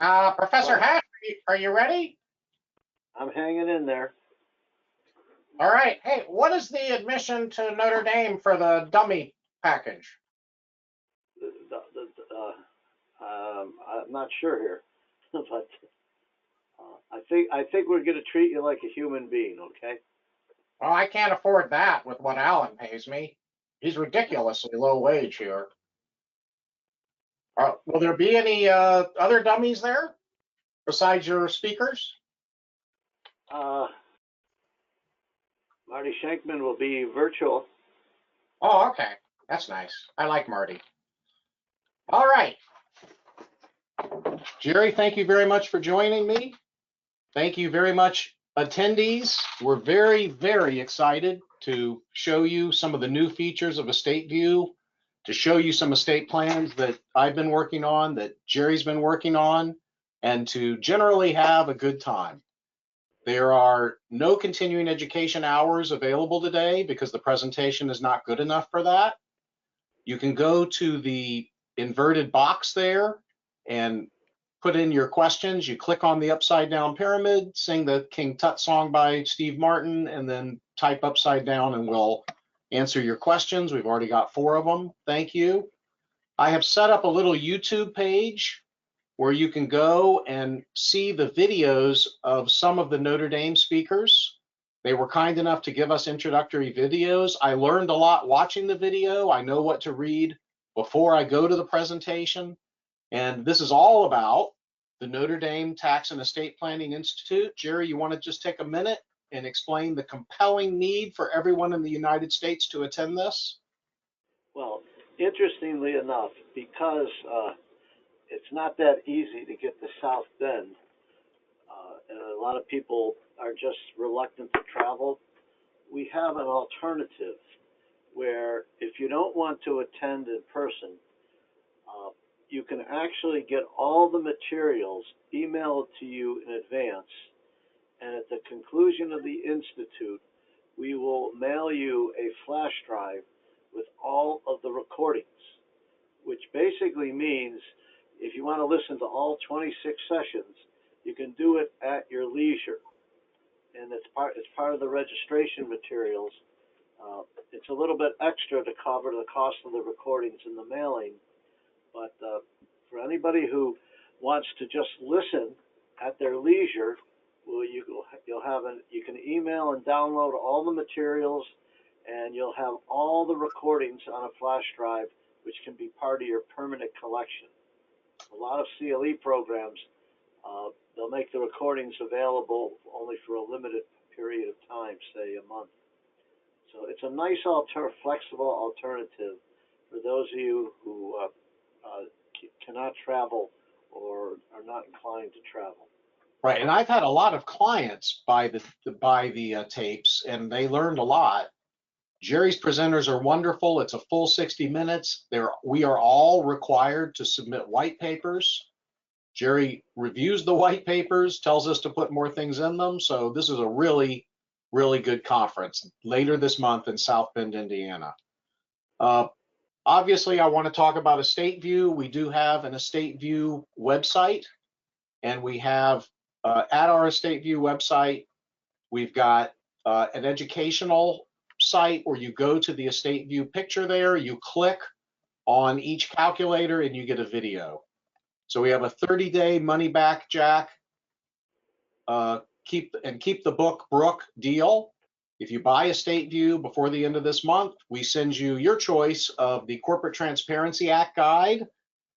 Professor Oh, Hatch, are you ready? I'm hanging in there. All right. Hey, what is the admission to Notre Dame for the dummy package? I'm not sure here, but I think we're going to treat you like a human being, okay? Oh, I can't afford that with what Alan pays me. He's ridiculously low wage here. Will there be any other dummies there besides your speakers? Uh, Marty Schenkman will be virtual. Oh, okay. That's nice. I like Marty. All right. Jerry, thank you very much for joining me. Thank you very much, attendees. We're very, very excited to show you some of the new features of Estate View, to show you some estate plans that I've been working on, that Jerry's been working on, and to generally have a good time. There are no continuing education hours available today because the presentation is not good enough for that. You can go to the inverted box there and put in your questions. You click on the upside down pyramid, sing the King Tut song by Steve Martin, and then type upside down and we'll answer your questions. We've already got 4 of them. Thank you. I have set up a little YouTube page where you can go and see the videos of some of the Notre Dame speakers. They were kind enough to give us introductory videos. I learned a lot watching the video. I know what to read before I go to the presentation. And this is all about the Notre Dame Tax and Estate Planning Institute. Jerry, you want to just take a minute and explain the compelling need for everyone in the United States to attend this? Well, interestingly enough, because it's not that easy to get to South Bend, and a lot of people are just reluctant to travel, we have an alternative where if you don't want to attend in person, uh, you can actually get all the materials emailed to you in advance, and at the conclusion of the institute, we will mail you a flash drive with all of the recordings, which basically means if you want to listen to all 26 sessions, you can do it at your leisure. And it's part of the registration materials. It's a little bit extra to cover the cost of the recordings and the mailing, but for anybody who wants to just listen at their leisure, well, you can email and download all the materials, and you'll have all the recordings on a flash drive, which can be part of your permanent collection. A lot of CLE programs, they'll make the recordings available only for a limited period of time, say a month. So it's a nice flexible alternative for those of you who cannot travel or are not inclined to travel. Right, and I've had a lot of clients buy the tapes, and they learned a lot. Jerry's presenters are wonderful. It's a full 60 minutes. We are all required to submit white papers. Jerry reviews the white papers, tells us to put more things in them. So this is a really, really good conference later this month in South Bend, Indiana. Obviously, I want to talk about Estate View. We do have an Estate View website, and we have at our Estate View website, we've got an educational site where you go to the Estate View picture there, you click on each calculator and you get a video. So we have a 30-day money back Jack keep the book Brook deal. If you buy Estate View before the end of this month, we send you your choice of the Corporate Transparency Act guide,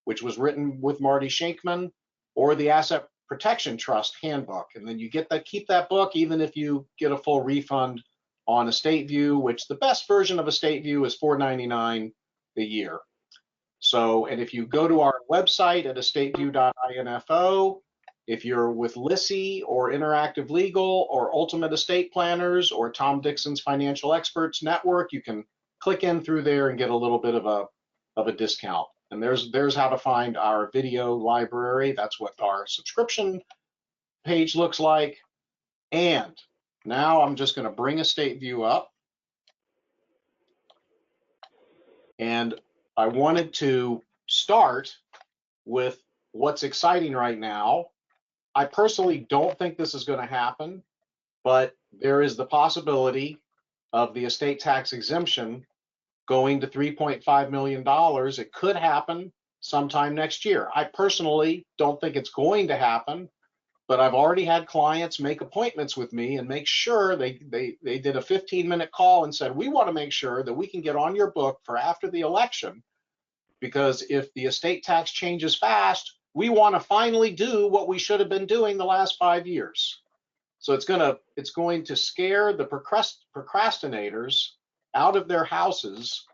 which was written with Marty Schenkman, or the Asset Protection Trust handbook. And then you keep that book even if you get a full refund on Estate View, which the best version of Estate View is $4.99 a year. So, and if you go to our website at estateview.info, if you're with Lissy or Interactive Legal or Ultimate Estate Planners or Tom Dixon's Financial Experts Network, you can click in through there and get a little bit of a discount. And there's how to find our video library. That's what our subscription page looks like. And now I'm just going to bring Estate View up. And I wanted to start with what's exciting right now, I personally don't think this is going to happen, but there is the possibility of the estate tax exemption going to $3.5 million. It could happen sometime next year. I personally don't think it's going to happen, but I've already had clients make appointments with me and make sure they did a 15-minute call and said, we want to make sure that we can get on your book for after the election, because if the estate tax changes fast, we want to finally do what we should have been doing the last 5 years. So it's going to scare the procrastinators out of their houses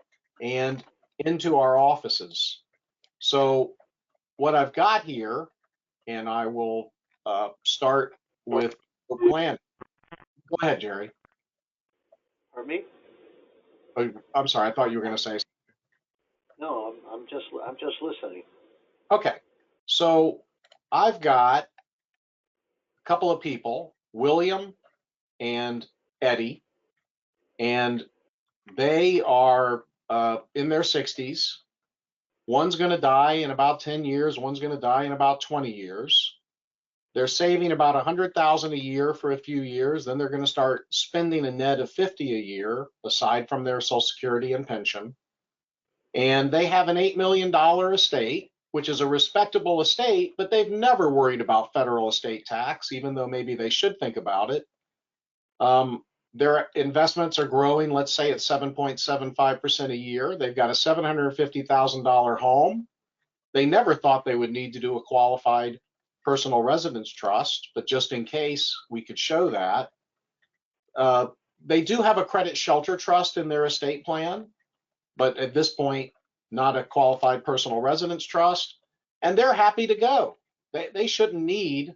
and into our offices. So what I've got here, and I will start with the plan. Go ahead, Jerry. For me? Oh, I'm sorry, I thought you were going to say something. No, I'm just listening. Okay, so I've got a couple of people, William and Eddie, and they are in their 60s. One's going to die in about 10 years. One's going to die in about 20 years. They're saving about $100,000 a year for a few years. Then they're going to start spending a net of $50,000 a year, aside from their Social Security and pension. And they have an $8 million estate, which is a respectable estate, but they've never worried about federal estate tax, even though maybe they should think about it. Their investments are growing, let's say at 7.75% a year. They've got a $750,000 home. They never thought they would need to do a qualified personal residence trust, but just in case we could show that. They do have a credit shelter trust in their estate plan, but at this point, not a qualified personal residence trust, and they're happy to go. They shouldn't need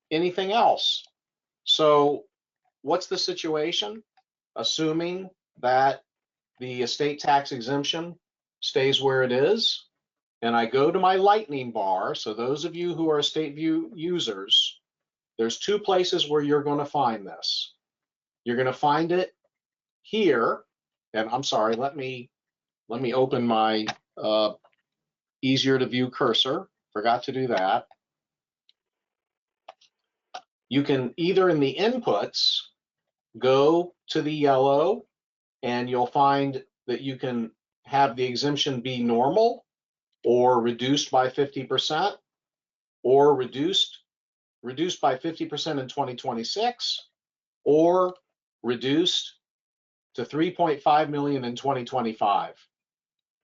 anything else. So what's the situation? Assuming that the estate tax exemption stays where it is, and I go to my lightning bar. So those of you who are Estate View users, there's two places where you're going to find this. You're going to find it here, and I'm sorry, let me open my easier to view cursor. Forgot to do that. You can either in the inputs go to the yellow, and you'll find that you can have the exemption be normal or reduced by 50%, or reduced by 50% in 2026, or reduced to 3.5 million in 2025.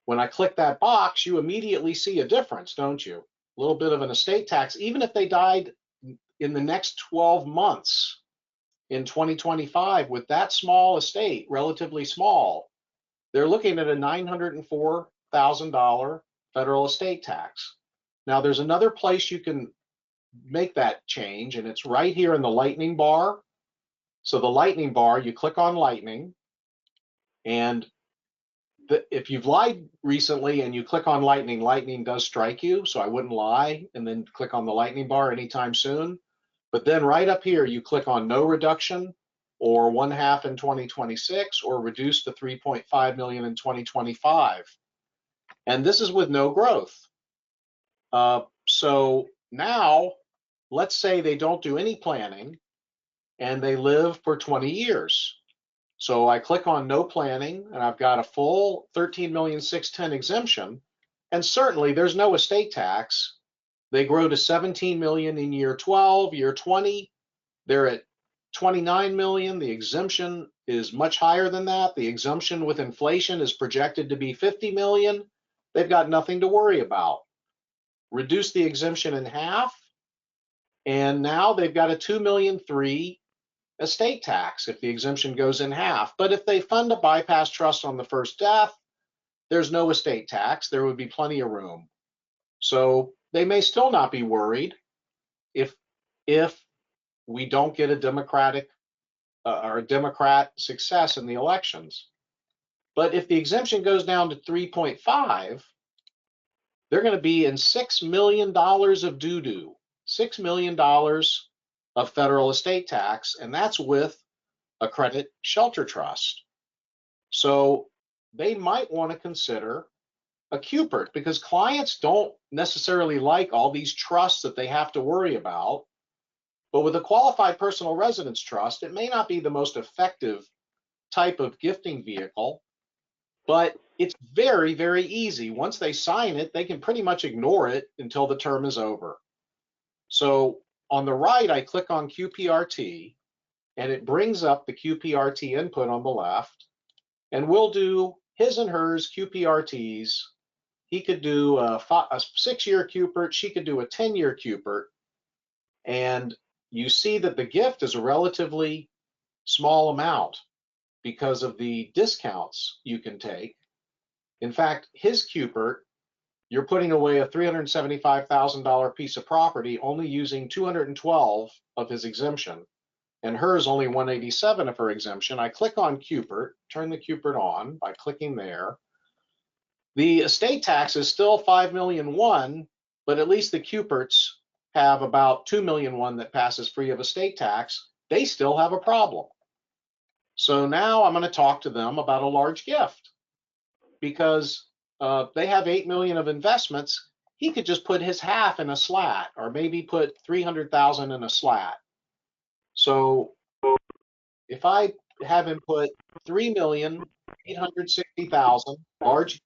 When I click that box, you immediately see a difference, don't you? A little bit of an estate tax, even if they died in the next 12 months in 2025 with that small estate, relatively small, they're looking at a $904,000 federal estate tax. Now, there's another place you can make that change, and it's right here in the lightning bar. So the lightning bar, you click on lightning, and if you've lied recently and you click on lightning, lightning does strike you, so I wouldn't lie and then click on the lightning bar anytime soon. But then right up here, you click on no reduction, or 1/2 in 2026, or reduce to 3.5 million in 2025. And this is with no growth. So now, let's say they don't do any planning and they live for 20 years. So I click on no planning, and I've got a full 13,610,000 exemption, and certainly there's no estate tax. They grow to 17 million in year 12, year 20, they're at 29 million. The exemption is much higher than that. The exemption with inflation is projected to be 50 million. They've got nothing to worry about. Reduce the exemption in half, and now they've got a 2,300,000 estate tax if the exemption goes in half. But if they fund a bypass trust on the first death, there's no estate tax. There would be plenty of room. So they may still not be worried if we don't get a Democrat success in the elections. But if the exemption goes down to 3.5, they're going to be in $6 million of doo-doo, $6 million of federal estate tax, and that's with a credit shelter trust. So they might want to consider a Cupert, because clients don't necessarily like all these trusts that they have to worry about. But with a qualified personal residence trust, it may not be the most effective type of gifting vehicle, but it's very, very easy. Once they sign it, they can pretty much ignore it until the term is over. So on the right, I click on QPRT, and it brings up the QPRT input on the left, and we'll do his and hers QPRTs. He could do a 6-year Cupert, she could do a 10-year Cupert, and you see that the gift is a relatively small amount because of the discounts you can take. In fact, his Cupert, you're putting away a $375,000 piece of property only using 212 of his exemption, and hers only 187 of her exemption. I click on Cupert, turn the Cupert on by clicking there. The estate tax is still $5.1 million, but at least the Cuperts have about $2.1 million that passes free of estate tax. They still have a problem. So now I'm going to talk to them about a large gift, because they have $8 million of investments. He could just put his half in a slat, or maybe put 300,000 in a slat. So if I have him put 3,860,000 large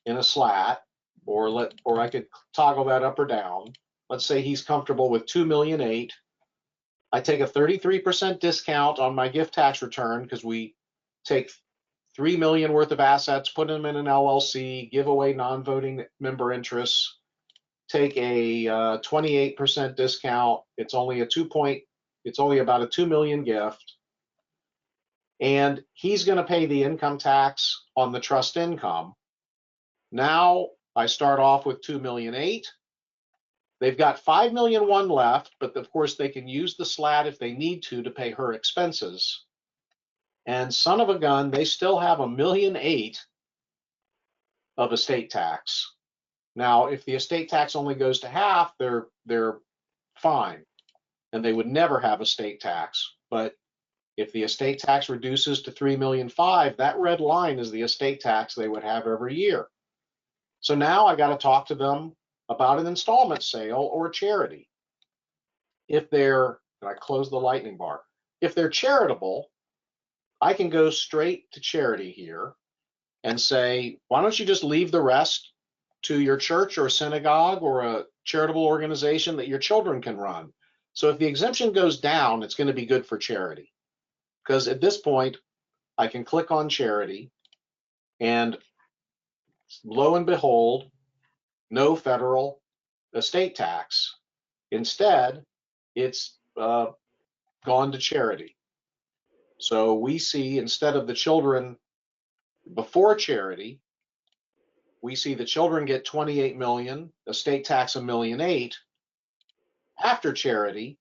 in a slat, or I could toggle that up or down. Let's say he's comfortable with 2,8 million. I take a 33% discount on my gift tax return, because we take 3 million worth of assets, put them in an LLC, give away non-voting member interests, take a 28% discount. It's only about a 2 million gift. And he's going to pay the income tax on the trust income. Now I start off with 2,8 million. They've got 5,1 million left, but of course they can use the slat if they need to pay her expenses. And son of a gun, they still have 1.8 million of estate tax. Now, if the estate tax only goes to half, they're fine, and they would never have estate tax. But if the estate tax reduces to 3.5 million, that red line is the estate tax they would have every year. So now I got to talk to them about an installment sale or charity. If they're, and I close the lightning bar, if they're charitable, I can go straight to charity here and say, why don't you just leave the rest to your church or synagogue or a charitable organization that your children can run? So if the exemption goes down, it's going to be good for charity, because at this point I can click on charity, and lo and behold, no federal estate tax. Instead, it's gone to charity. So we see, instead of the children before charity, we see the children get 28 million, estate tax 1.8 million. After charity,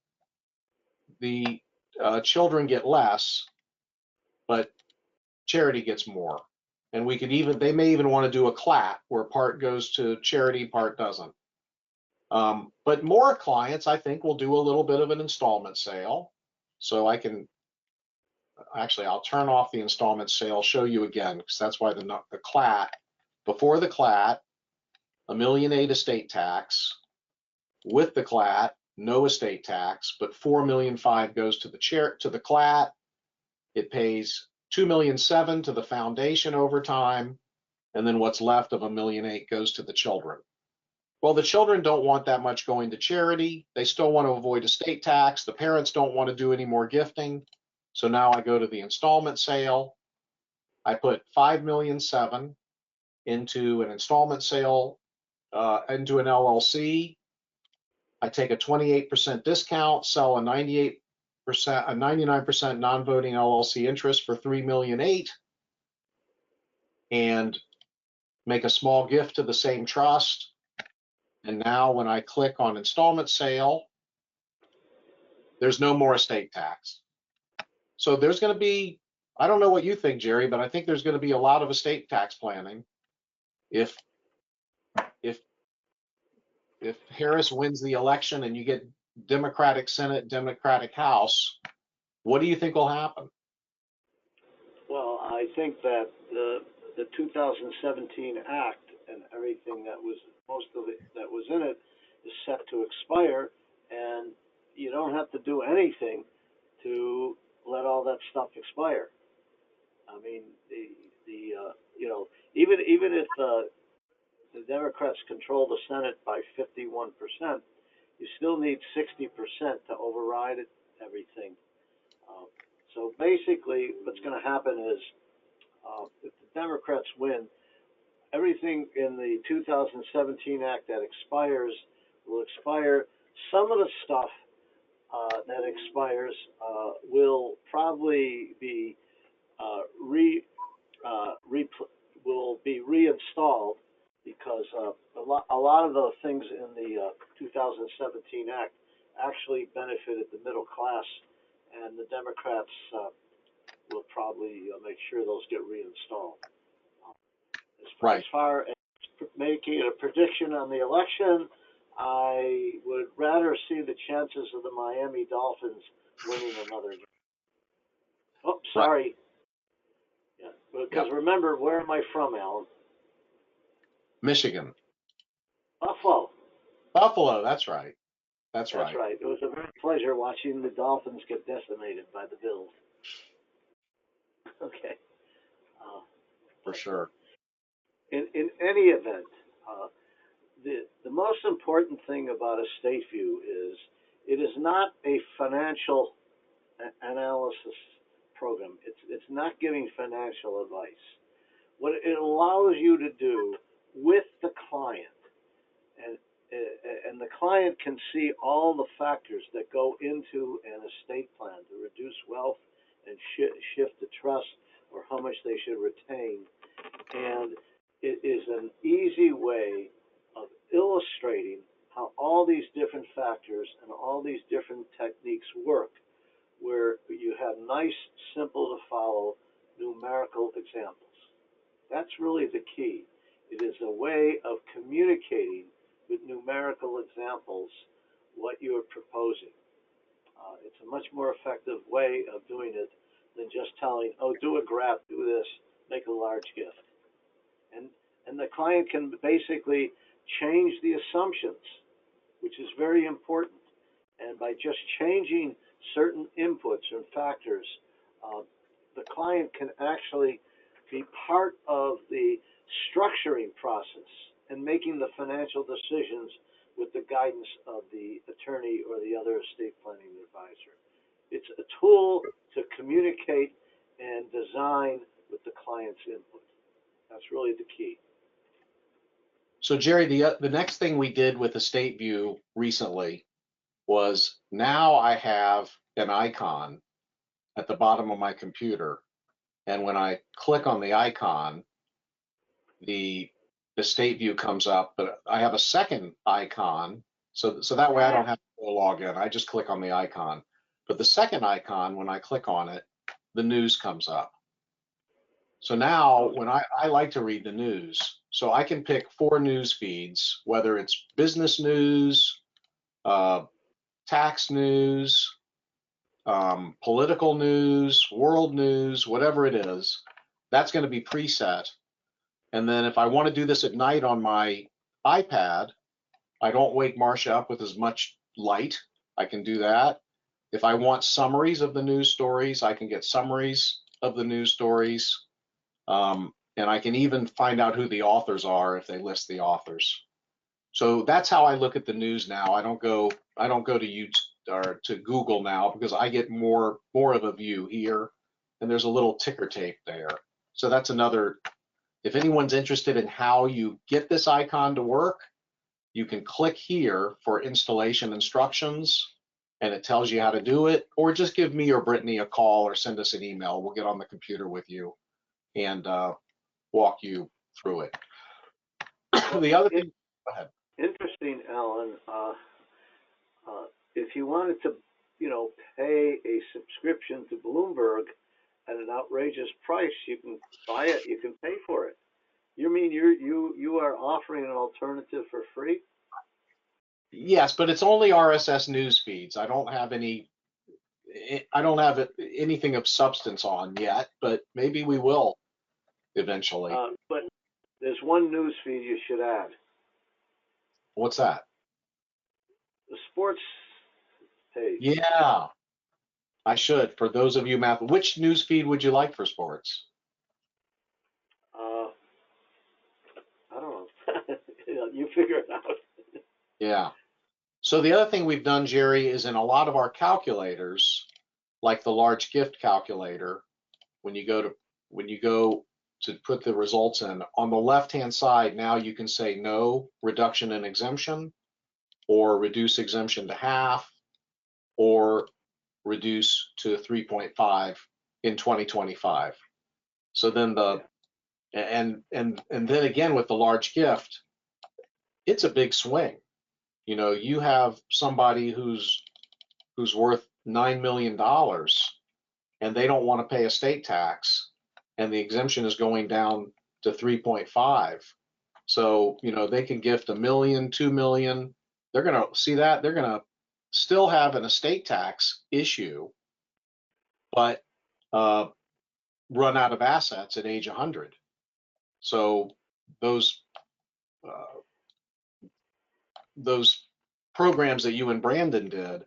the children get less, but charity gets more. And we could even, they may even want to do a clat where part goes to charity, part doesn't. But more clients, I think, will do a little bit of an installment sale. So I can, actually, I'll turn off the installment sale, show you again, because that's why the clat, before the clat, 1.8 million estate tax. With the clat, no estate tax, but 4.5 million goes to the clat. It pays 2.7 million to the foundation over time, and then what's left of 1.8 million goes to the children. Well, the children don't want that much going to charity. They still want to avoid estate tax. The parents don't want to do any more gifting. So now I go to the installment sale. I put 5.7 million into an installment sale, into an LLC. I take a 28% discount, sell a 99% non-voting LLC interest for 3.8 million, and make a small gift to the same trust. And now when I click on installment sale, there's no more estate tax. So there's going to be, I don't know what you think, Jerry, but I think there's going to be a lot of estate tax planning if Harris wins the election and you get Democratic Senate, Democratic House. What do you think will happen? Well, I think that the 2017 Act and everything that was, most of it that was in it is set to expire, and you don't have to do anything to let all that stuff expire. I mean, you know, even if the Democrats control the Senate by 51%, you still need 60% to override it, everything. So basically, what's going to happen is, if the Democrats win, everything in the 2017 Act that expires will expire. Some of the stuff that expires will probably be will be reinstalled, because a lot of the things in the 2017 Act actually benefited the middle class, and the Democrats will probably make sure those get reinstalled. Right. As far as making a prediction on the election, I would rather see the chances of the Miami Dolphins winning another game. Oh, sorry. Yeah, because remember, where am I from, Alan? Michigan. Buffalo. Buffalo, that's right. That's right. That's right. It was a great pleasure watching the Dolphins get decimated by the Bills. Okay. For sure. In any event, the most important thing about a state view is it is not a financial analysis program. It's not giving financial advice. What it allows you to do with the client, and the client can see all the factors that go into an estate plan to reduce wealth and shift to trust, or how much they should retain. And it is an easy way of illustrating how all these different factors and all these different techniques work, where you have nice, simple to follow numerical examples. That's really the key. It is a way of communicating with numerical examples what you are proposing. It's a much more effective way of doing it than just telling, oh, do a graph, do this, make a large gift. And the client can basically change the assumptions, which is very important. And by just changing certain inputs and factors, the client can actually be part of the structuring process and making the financial decisions with the guidance of the attorney or the other estate planning advisor. It's a tool to communicate and design with the client's input. That's really the key. So Jerry, the next thing we did with Estate View recently was, now I have an icon at the bottom of my computer, and when I click on the icon, the Estate View comes up, but I have a second icon, so that way I don't have to go log in. I just click on the icon. But the second icon, when I click on it, the news comes up. So now when I like to read the news, so I can pick 4 news feeds, whether it's business news, tax news, political news, world news, whatever it is, that's going to be preset. And then if I want to do this at night on my iPad, I don't wake Marcia up with as much light. I can do that. If I want summaries of the news stories, I can get summaries of the news stories. And I can even find out who the authors are if they list the authors. So that's how I look at the news now. I don't go to YouTube or to Google now, because I get more of a view here, and there's a little ticker tape there. So that's another. If anyone's interested in how you get this icon to work, you can click here for installation instructions, and it tells you how to do it, or just give me or Brittany a call or send us an email. We'll get on the computer with you and walk you through it. The other thing, go ahead. Interesting, Alan. If you wanted to, pay a subscription to Bloomberg at an outrageous price, you can buy it. You can pay for it. You mean you are offering an alternative for free? Yes, but it's only RSS news feeds. I don't have anything of substance on yet, but maybe we will. eventually. But there's one news feed you should add. What's that? The sports page. Yeah, I should. For those of you math, which news feed would you like for sports? Uh, I don't know. You figure it out. Yeah. So the other thing we've done, Jerry, is in a lot of our calculators, like the large gift calculator, when you go to put the results in, on the left-hand side, now you can say no reduction in exemption, or reduce exemption to half, or reduce to 3.5 in 2025. So then and then again with the large gift, it's a big swing. You know, you have somebody who's worth $9 million and they don't want to pay estate tax, and the exemption is going down to 3.5. So, you know, they can gift $1 million, 2 million. They're going to see that they're going to still have an estate tax issue, but run out of assets at age 100. So those uh, those programs that you and Brandon did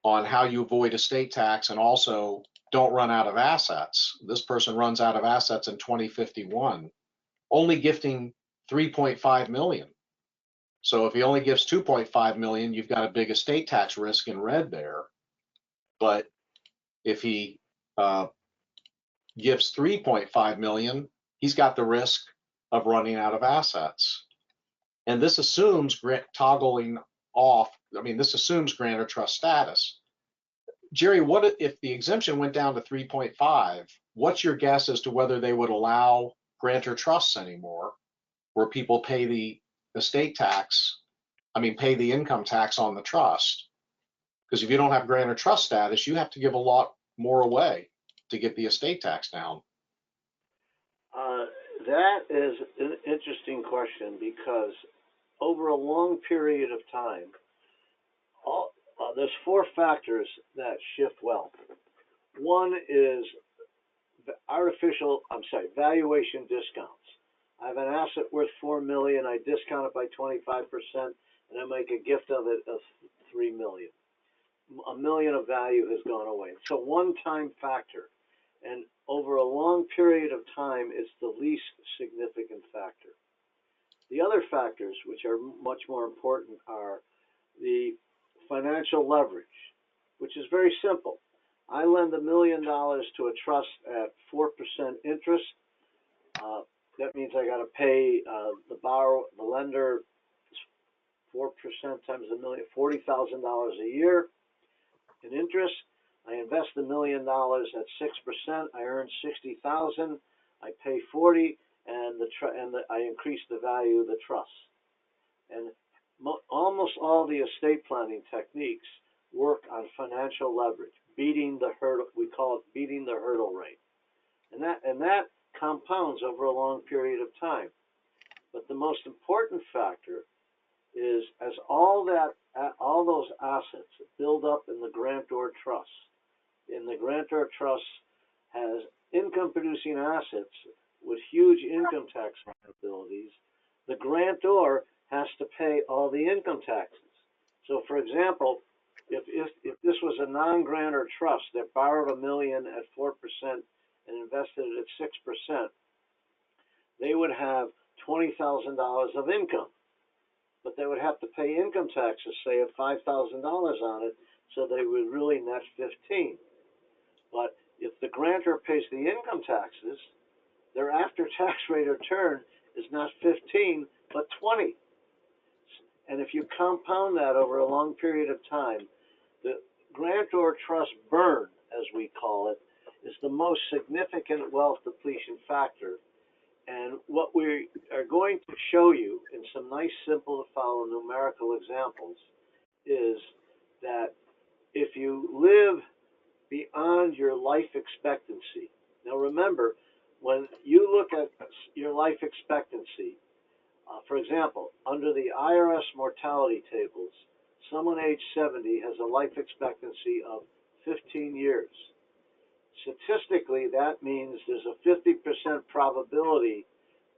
on how you avoid estate tax and also don't run out of assets. This person runs out of assets in 2051, only gifting 3.5 million. So if he only gives 2.5 million, you've got a big estate tax risk in red there. But if he gives 3.5 million, he's got the risk of running out of assets. And this assumes toggling off. I mean, this assumes grantor trust status. Jerry, what if the exemption went down to 3.5? What's your guess as to whether they would allow grantor trusts anymore, where people pay the estate tax, pay the income tax on the trust? Because if you don't have grantor trust status, you have to give a lot more away to get the estate tax down. That is an interesting question because over a long period of time, there's four factors that shift wealth. One is valuation discounts. I have an asset worth $4 million. I discount it by 25%, and I make a gift of it of $3 million. $1 million of value has gone away. It's a one-time factor, and over a long period of time, it's the least significant factor. The other factors, which are much more important, are the financial leverage, which is very simple. I lend $1 million to a trust at 4% interest. That means I got to pay the lender 4% times $1 million, $40,000 a year in interest. I invest $1 million at 6%. I earn $60,000. I pay 40, and I increase the value of the trust. And almost all the estate planning techniques work on financial leverage, beating the hurdle. We call it beating the hurdle rate, and that compounds over a long period of time. But the most important factor is as all those assets build up in the grantor trust. And the grantor trust has income-producing assets with huge income tax liabilities. The grantor has to pay all the income taxes. So, for example, if this was a non-grantor trust that borrowed $1 million at 4% and invested it at 6%, they would have $20,000 of income, but they would have to pay income taxes, say, of $5,000 on it, so they would really net 15. But if the grantor pays the income taxes, their after-tax rate of return is not 15, but 20. And if you compound that over a long period of time, the grantor trust burn, as we call it, is the most significant wealth depletion factor. And what we are going to show you in some nice, simple to follow numerical examples is that if you live beyond your life expectancy, now remember, when you look at your life expectancy, for example, under the IRS mortality tables, someone age 70 has a life expectancy of 15 years. Statistically, that means there's a 50% probability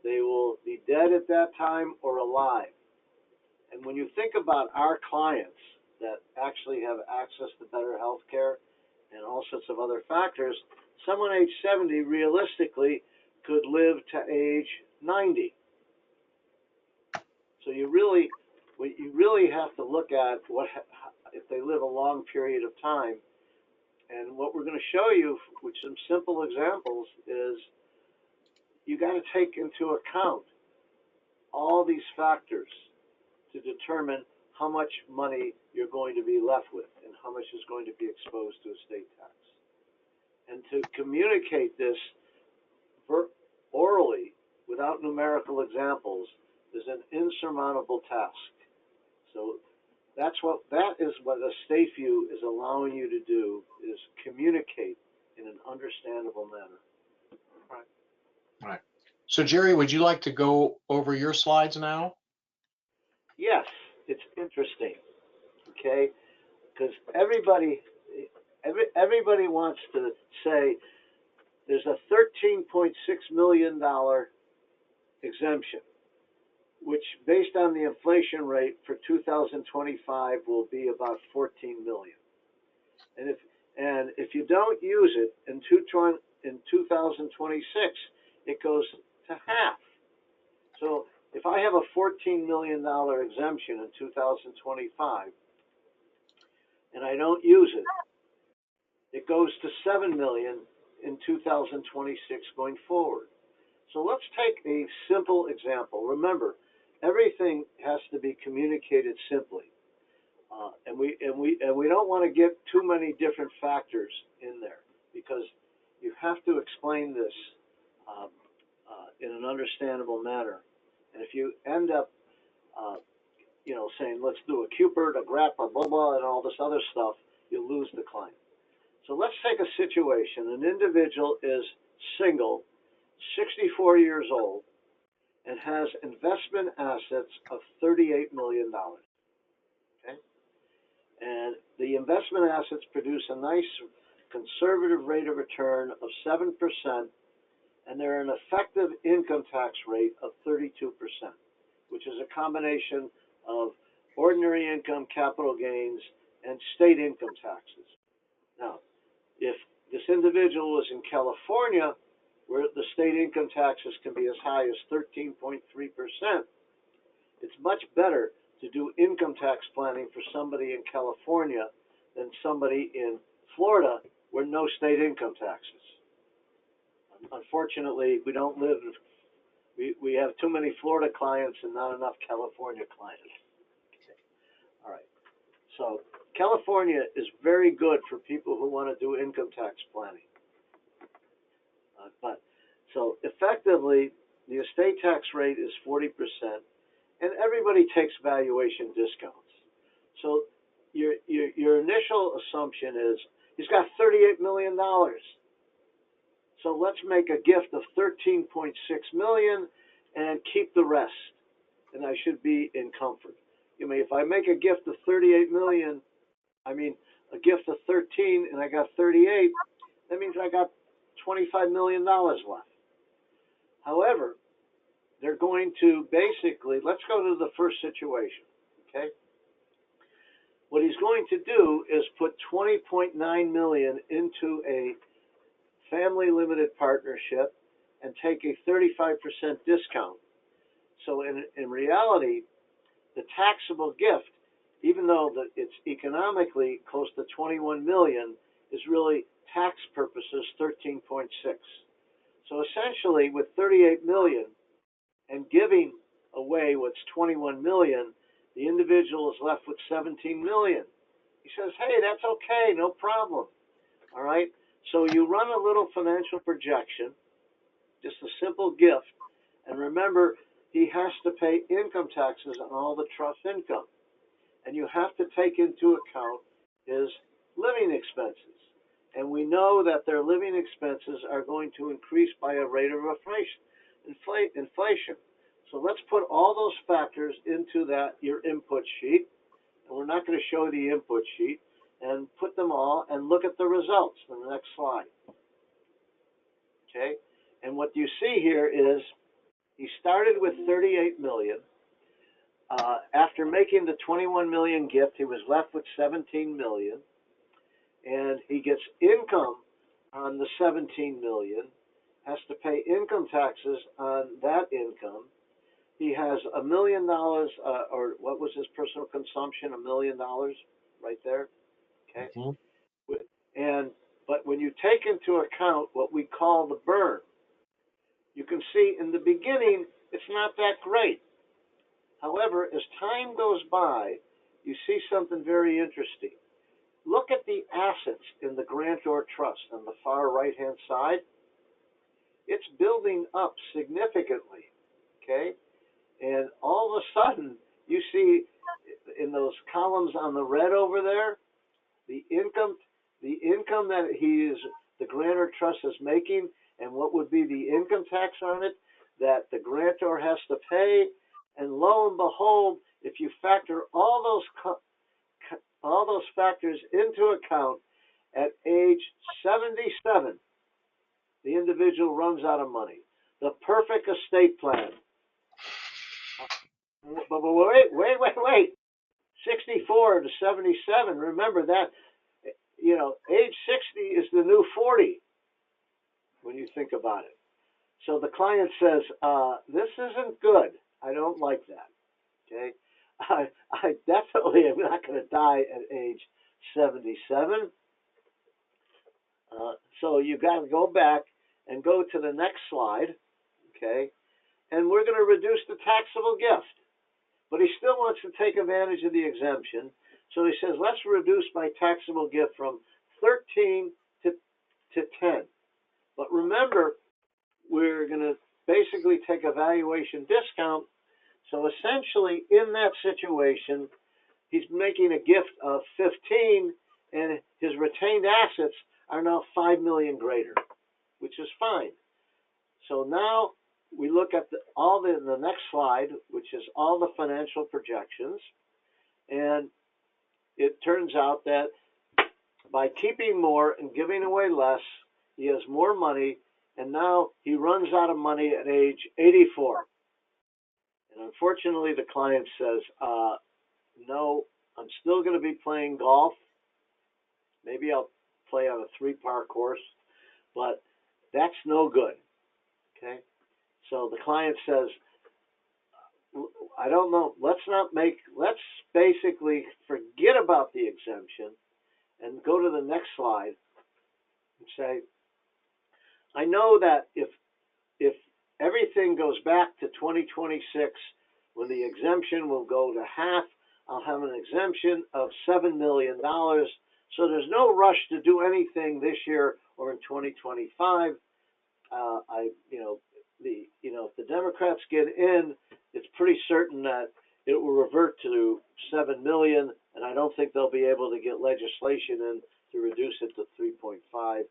they will be dead at that time or alive. And when you think about our clients that actually have access to better health care and all sorts of other factors, someone age 70 realistically could live to age 90. So you really have to look at if they live a long period of time. And what we're going to show you with some simple examples is you got to take into account all these factors to determine how much money you're going to be left with and how much is going to be exposed to estate tax. And to communicate this orally without numerical examples is an insurmountable task. So that is what EstateView is allowing you to do, is communicate in an understandable manner. Right. So Jerry, would you like to go over your slides now? Yes, it's interesting, okay? Because everybody wants to say there's a $13.6 million exemption, which based on the inflation rate for 2025 will be about 14 million. And if you don't use it in 2026, it goes to half. So if I have a $14 million exemption in 2025 and I don't use it, it goes to 7 million in 2026 going forward. So let's take a simple example. Remember, everything has to be communicated simply, and we don't want to get too many different factors in there, because you have to explain this in an understandable manner. And if you end up, saying let's do a CUPER, a GRAP, a blah blah, and all this other stuff, you'll lose the client. So let's take a situation. An individual is single, 64 years old, and has investment assets of $38 million. Okay? And the investment assets produce a nice conservative rate of return of 7%, and they're an effective income tax rate of 32%, which is a combination of ordinary income, capital gains, and state income taxes. Now, if this individual was in California, where the state income taxes can be as high as 13.3%, it's much better to do income tax planning for somebody in California than somebody in Florida where no state income taxes. Unfortunately, we don't live, we have too many Florida clients and not enough California clients. Okay. All right. So California is very good for people who want to do income tax planning. So effectively, the estate tax rate is 40%, and everybody takes valuation discounts. So your initial assumption is he's got $38 million. So let's make a gift of $13.6 million and keep the rest, and I should be in comfort. If I make a gift of $38 million, a gift of 13 and I got 38, that means I got $25 million left. However, they're going to basically, let's go to the first situation, okay? What he's going to do is put $20.9 million into a family limited partnership and take a 35% discount. So in reality, the taxable gift, even though it's economically close to 21 million, is really tax purposes 13.6. So essentially, with 38 million and giving away what's 21 million, the individual is left with 17 million. He says, hey, that's okay, no problem. All right? So you run a little financial projection, just a simple gift, and remember, he has to pay income taxes on all the trust income. And you have to take into account his living expenses. And we know that their living expenses are going to increase by a rate of inflation. So let's put all those factors into your input sheet. And we're not going to show the input sheet. And put them all and look at the results in the next slide. Okay? And what you see here is he started with 38 million. After making the 21 million gift, he was left with 17 million, and he gets income on the 17 million, has to pay income taxes on that income. He has $1 million, or what was his personal consumption? $1 million, right there. Okay, Mhm. and but when you take into account what we call the burn, you can see in the beginning it's not that great. However, as time goes by, you see something very interesting. Look at the assets in the grantor trust on the far right-hand side. It's building up significantly, okay? And all of a sudden, you see in those columns on the red over there, the income that the grantor trust is making, and what would be the income tax on it that the grantor has to pay. And lo and behold, if you factor all those factors into account, at age 77, the individual runs out of money. The perfect estate plan. But wait. 64 to 77. Remember that, age 60 is the new 40 when you think about it. So the client says, this isn't good. I don't like that. Okay. I definitely am not going to die at age 77. So you got to go back and go to the next slide. Okay. And we're going to reduce the taxable gift. But he still wants to take advantage of the exemption. So he says, let's reduce my taxable gift from 13 to 10. But remember, we're going to basically take a valuation discount. So essentially, in that situation, he's making a gift of 15, and his retained assets are now 5 million greater, which is fine. So now we look at the next slide, which is all the financial projections, and it turns out that by keeping more and giving away less, he has more money, and now he runs out of money at age 84. And unfortunately, the client says, no, I'm still going to be playing golf. Maybe I'll play on a 3-par course, but that's no good. Okay? So the client says, I don't know, let's basically forget about the exemption and go to the next slide and say, I know that if everything goes back to 2026, when the exemption will go to half, I'll have an exemption of $7 million. So there's no rush to do anything this year or in 2025. If the Democrats get in, it's pretty certain that it will revert to 7 million, and I don't think they'll be able to get legislation in to reduce it to 3.5.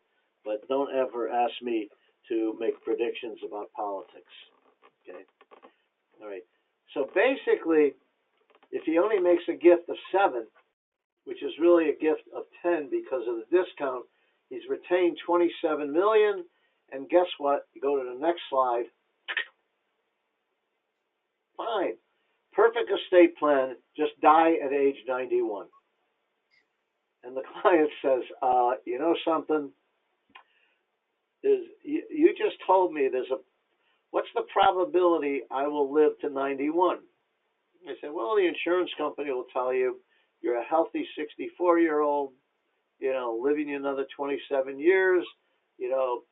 But don't ever ask me to make predictions about politics. Okay. All right. So basically, if he only makes a gift of 7, which is really a gift of 10 because of the discount, he's retained 27 million. And guess what? You go to the next slide. Fine. Perfect estate plan. Just die at age 91. And the client says, you know something? You just told me what's the probability I will live to 91? I said, well, the insurance company will tell you you're a healthy 64-year-old, living another 27 years, we'll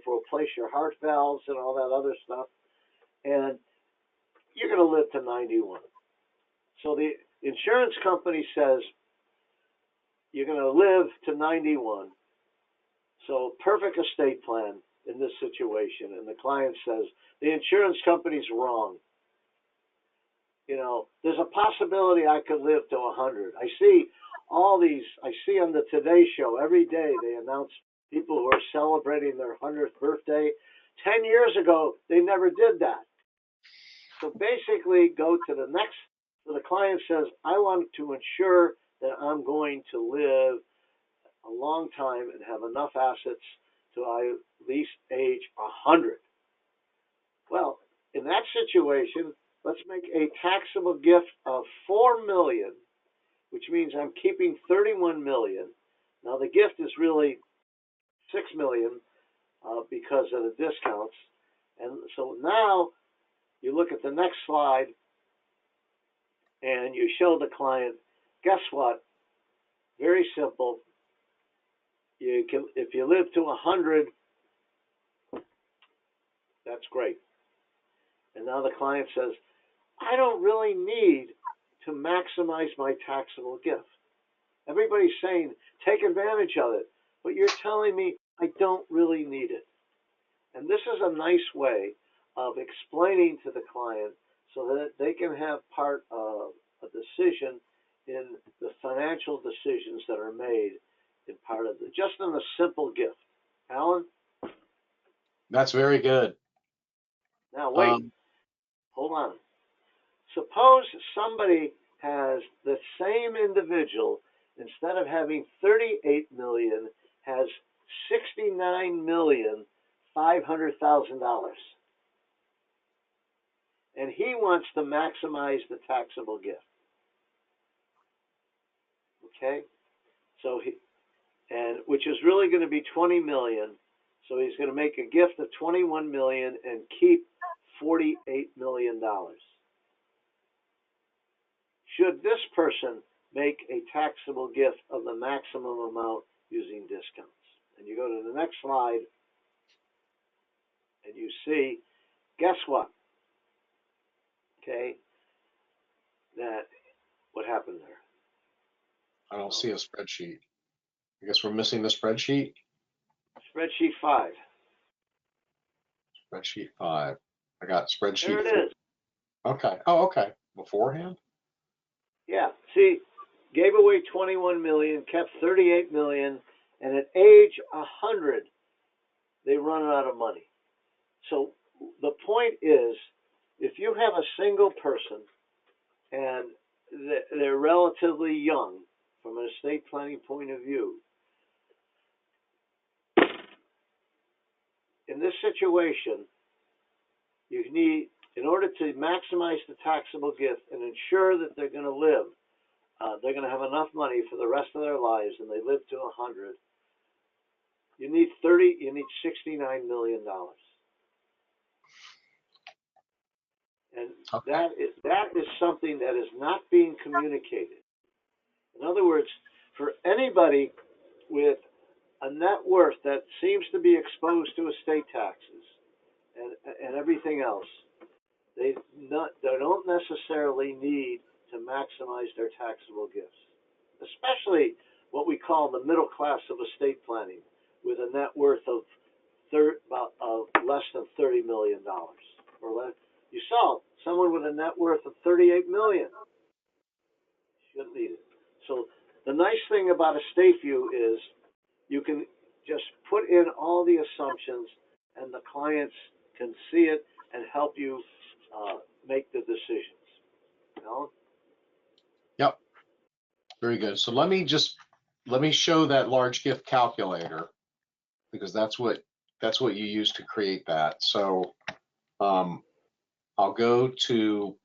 replace your heart valves and all that other stuff, and you're going to live to 91. So the insurance company says you're going to live to 91. So perfect estate plan in this situation, and the client says the insurance company's wrong. There's a possibility I could live to 100. I see on the Today Show every day they announce people who are celebrating their 100th birthday. 10 years ago, they never did that. So basically, go to the next. So the client says, I want to ensure that I'm going to live a long time and have enough assets to at least age 100. Well, in that situation, let's make a taxable gift of $4 million, which means I'm keeping $31 million. Now the gift is really $6 million because of the discounts. And so now you look at the next slide and you show the client, guess what? Very simple. You can, if you live to 100, that's great. And now the client says, I don't really need to maximize my taxable gift. Everybody's saying, take advantage of it, but you're telling me I don't really need it. And this is a nice way of explaining to the client so that they can have part of a decision in the financial decisions that are made in part of the, just in a simple gift. Alan? That's very good. Now wait, hold on. Suppose somebody has the same individual, instead of having 38 million, has $69,500,000. And he wants to maximize the taxable gift. Okay? So which is really going to be 20 million. So he's going to make a gift of 21 million and keep $48 million. Should this person make a taxable gift of the maximum amount using discounts? And you go to the next slide and you see, guess what? Okay, that what happened there? I don't see a spreadsheet. I guess we're missing the spreadsheet. Spreadsheet 5. Spreadsheet 5. I got spreadsheet. There it 4. is. Okay. Oh, okay. Beforehand? Yeah. See, gave away 21 million, kept 38 million, and at age 100, they run out of money. So the point is, if you have a single person and they're relatively young from an estate planning point of view, in this situation, you need, in order to maximize the taxable gift and ensure that they're going to live, they're going to have enough money for the rest of their lives, and they live to 100. You need $69 million, and Okay. that is something that is not being communicated. In other words, for anybody with a net worth that seems to be exposed to estate taxes and everything else, they don't necessarily need to maximize their taxable gifts, especially what we call the middle class of estate planning, with a net worth of less than $30 million or less. You saw someone with a net worth of 38 million. Shouldn't need it. So the nice thing about EstateView is you can just put in all the assumptions, and the clients can see it and help you make the decisions. You know? Yep. Very good. So let me show that large gift calculator, because that's what you use to create that. So I'll go to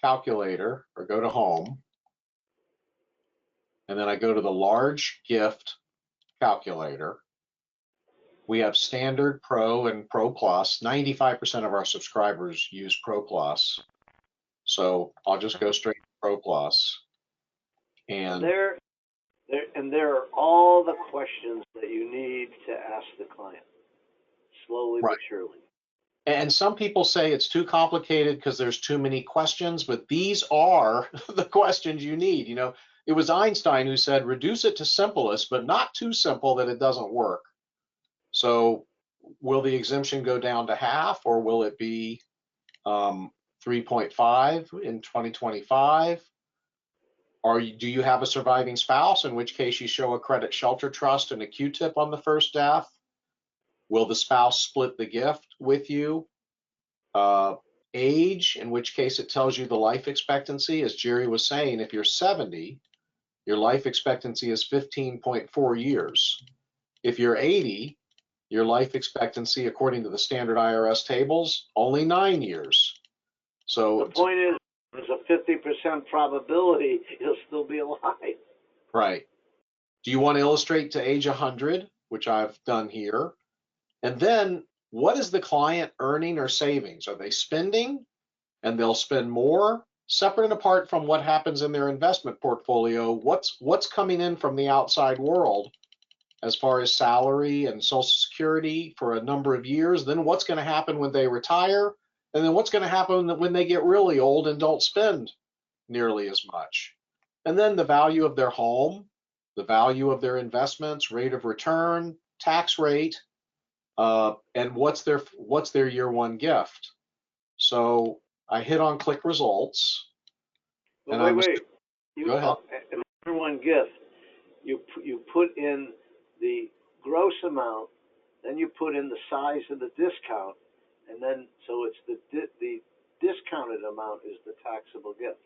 calculator, or go to home, and then I go to the large gift calculator. We have standard, pro, and pro plus. 95% of our subscribers use pro plus. So I'll just go straight to pro plus. And there are all the questions that you need to ask the client, slowly but surely. And some people say it's too complicated because there's too many questions, but these are the questions you need. You know, it was Einstein who said, reduce it to simplest, but not too simple that it doesn't work. So will the exemption go down to half, or will it be 3.5 in 2025? Or do you have a surviving spouse, in which case you show a credit shelter trust and a Q-tip on the first death? Will the spouse split the gift with you? Age, in which case it tells you the life expectancy. As Jerry was saying, if you're 70, your life expectancy is 15.4 years. If you're 80, your life expectancy, according to the standard IRS tables, only 9 years. So The point is, there's a 50% probability you'll still be alive. right. Do you want to illustrate to age 100, which I've done here? And then what is the client earning or savings? Are they spending? And they'll spend more, separate and apart from what happens in their investment portfolio. What's coming in from the outside world as far as salary and Social Security for a number of years? Then what's going to happen when they retire? And then what's going to happen when they get really old and don't spend nearly as much? And then the value of their home, the value of their investments, rate of return, tax rate, and what's their year one gift. So I hit on click results. But And wait. Go ahead. Number one gift, you put in the gross amount, then you put in the size of the discount, and then so it's the discounted amount is the taxable gift.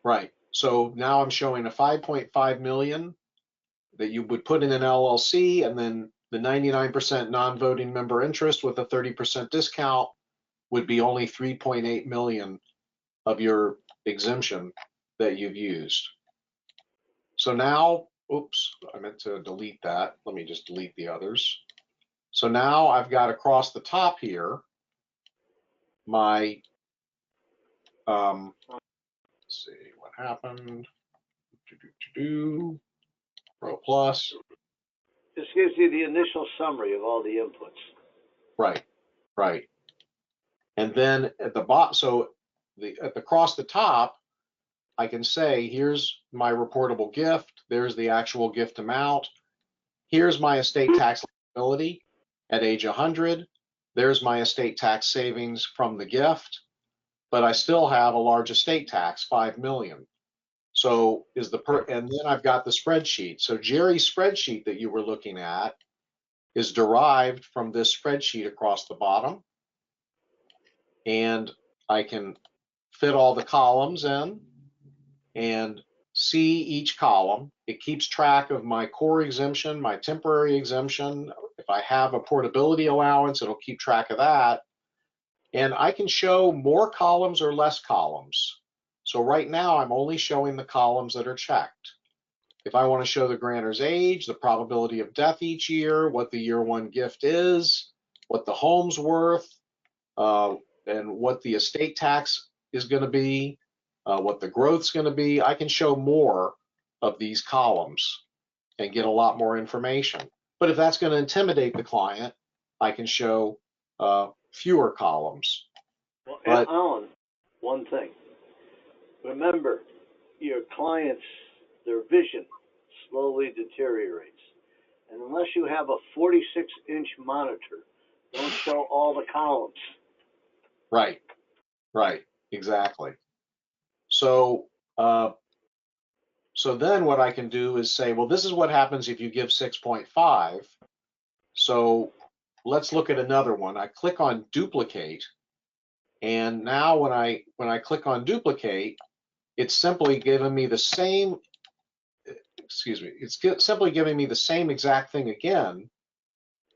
Right. So now I'm showing a 5.5 million that you would put in an LLC, and then the 99% non-voting member interest with a 30% discount would be only 3.8 million of your exemption that you've used. So now, oops, I meant to delete that. Let me just delete the others. So now I've got across the top here my, let's see what happened. Pro Plus. This gives you the initial summary of all the inputs. Right, right. And then at the bottom, so across the top, I can say, here's my reportable gift. There's the actual gift amount. Here's my estate tax liability at age 100. There's my estate tax savings from the gift, but I still have a large estate tax, 5 million. So and then I've got the spreadsheet. So Jerry's spreadsheet that you were looking at is derived from this spreadsheet across the bottom. And I can fit all the columns in and see each column. It keeps track of my core exemption, my temporary exemption. If I have a portability allowance, it'll keep track of that. And I can show more columns or less columns. So right now I'm only showing the columns that are checked. If I want to show the grantor's age, the probability of death each year, what the year one gift is, what the home's worth, and what the estate tax is going to be, what the growth's going to be, I can show more of these columns and get a lot more information. But if that's going to intimidate the client, I can show fewer columns. Well, but, Alan, one thing. Remember, your clients, their vision slowly deteriorates. And unless you have a 46-inch monitor, don't show all the columns. Right, right, exactly. So, so then what I can do is say, well, this is what happens if you give 6.5. So let's look at another one. I click on duplicate, and now when I click on duplicate, it's simply giving me the same, it's simply giving me the same exact thing again,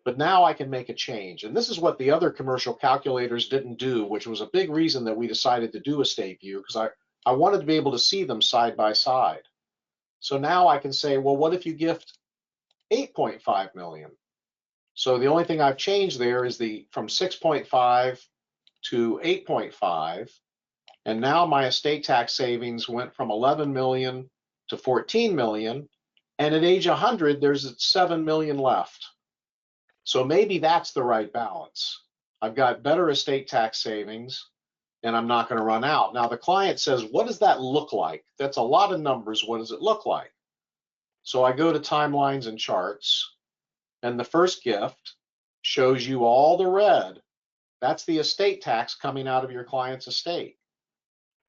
but now I can make a change. And this is what the other commercial calculators didn't do, which was a big reason that we decided to do Estate View, because I wanted to be able to see them side by side. So now I can say, well, what if you gift 8.5 million? So the only thing I've changed there is from 6.5 to 8.5. And now my estate tax savings went from 11 million to 14 million. And at age 100, there's 7 million left. So maybe that's the right balance. I've got better estate tax savings and I'm not going to run out. Now the client says, what does that look like? That's a lot of numbers. What does it look like? So I go to timelines and charts, and the first gift shows you all the red. That's the estate tax coming out of your client's estate.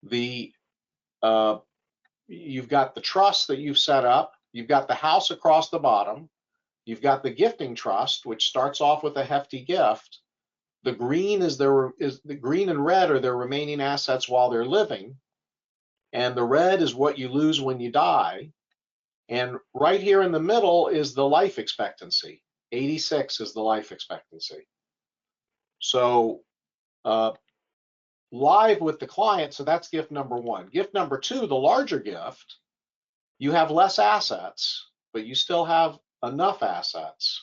You've got the trust that you've set up. You've got the house across the bottom. You've got the gifting trust, which starts off with a hefty gift. The green the green and red are their remaining assets while they're living, and the red is what you lose when you die. And right here in the middle is the life expectancy. 86 is the life expectancy. So live with the client, so that's gift number one. Gift number two, the larger gift, you have less assets, but you still have enough assets.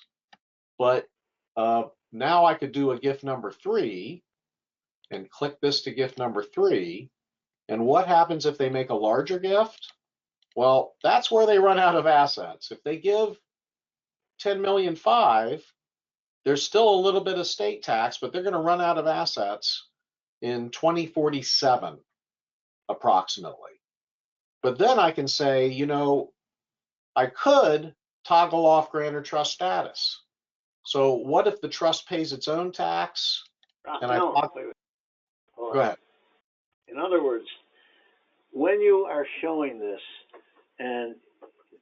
But now I could do a gift number three and click this to gift number three. And what happens if they make a larger gift? Well, that's where they run out of assets. If they give 10,000,005, there's still a little bit of state tax, but they're going to run out of assets in 2047 approximately. But then I can say, you know, I could toggle off grantor trust status. So what if the trust pays its own tax? And No, wait. Go ahead. In other words, when you are showing this and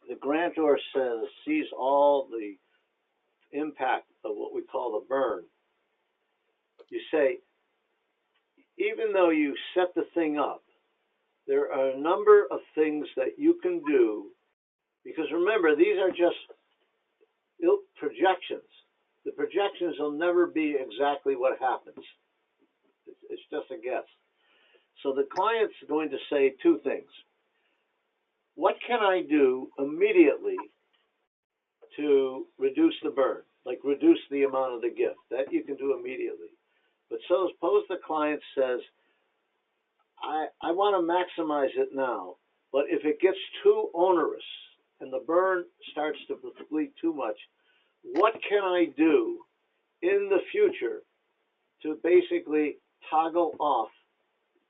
the grantor sees all the impact of what we call the burn, you say, even though you set the thing up, there are a number of things that you can do, because remember, these are just projections. The projections will never be exactly what happens. It's just a guess. So the client's going to say two things. What can I do immediately to reduce the burn, like reduce the amount of the gift? That you can do immediately. But suppose the client says, I want to maximize it now, but if it gets too onerous and the burn starts to deplete too much, what can I do in the future to basically toggle off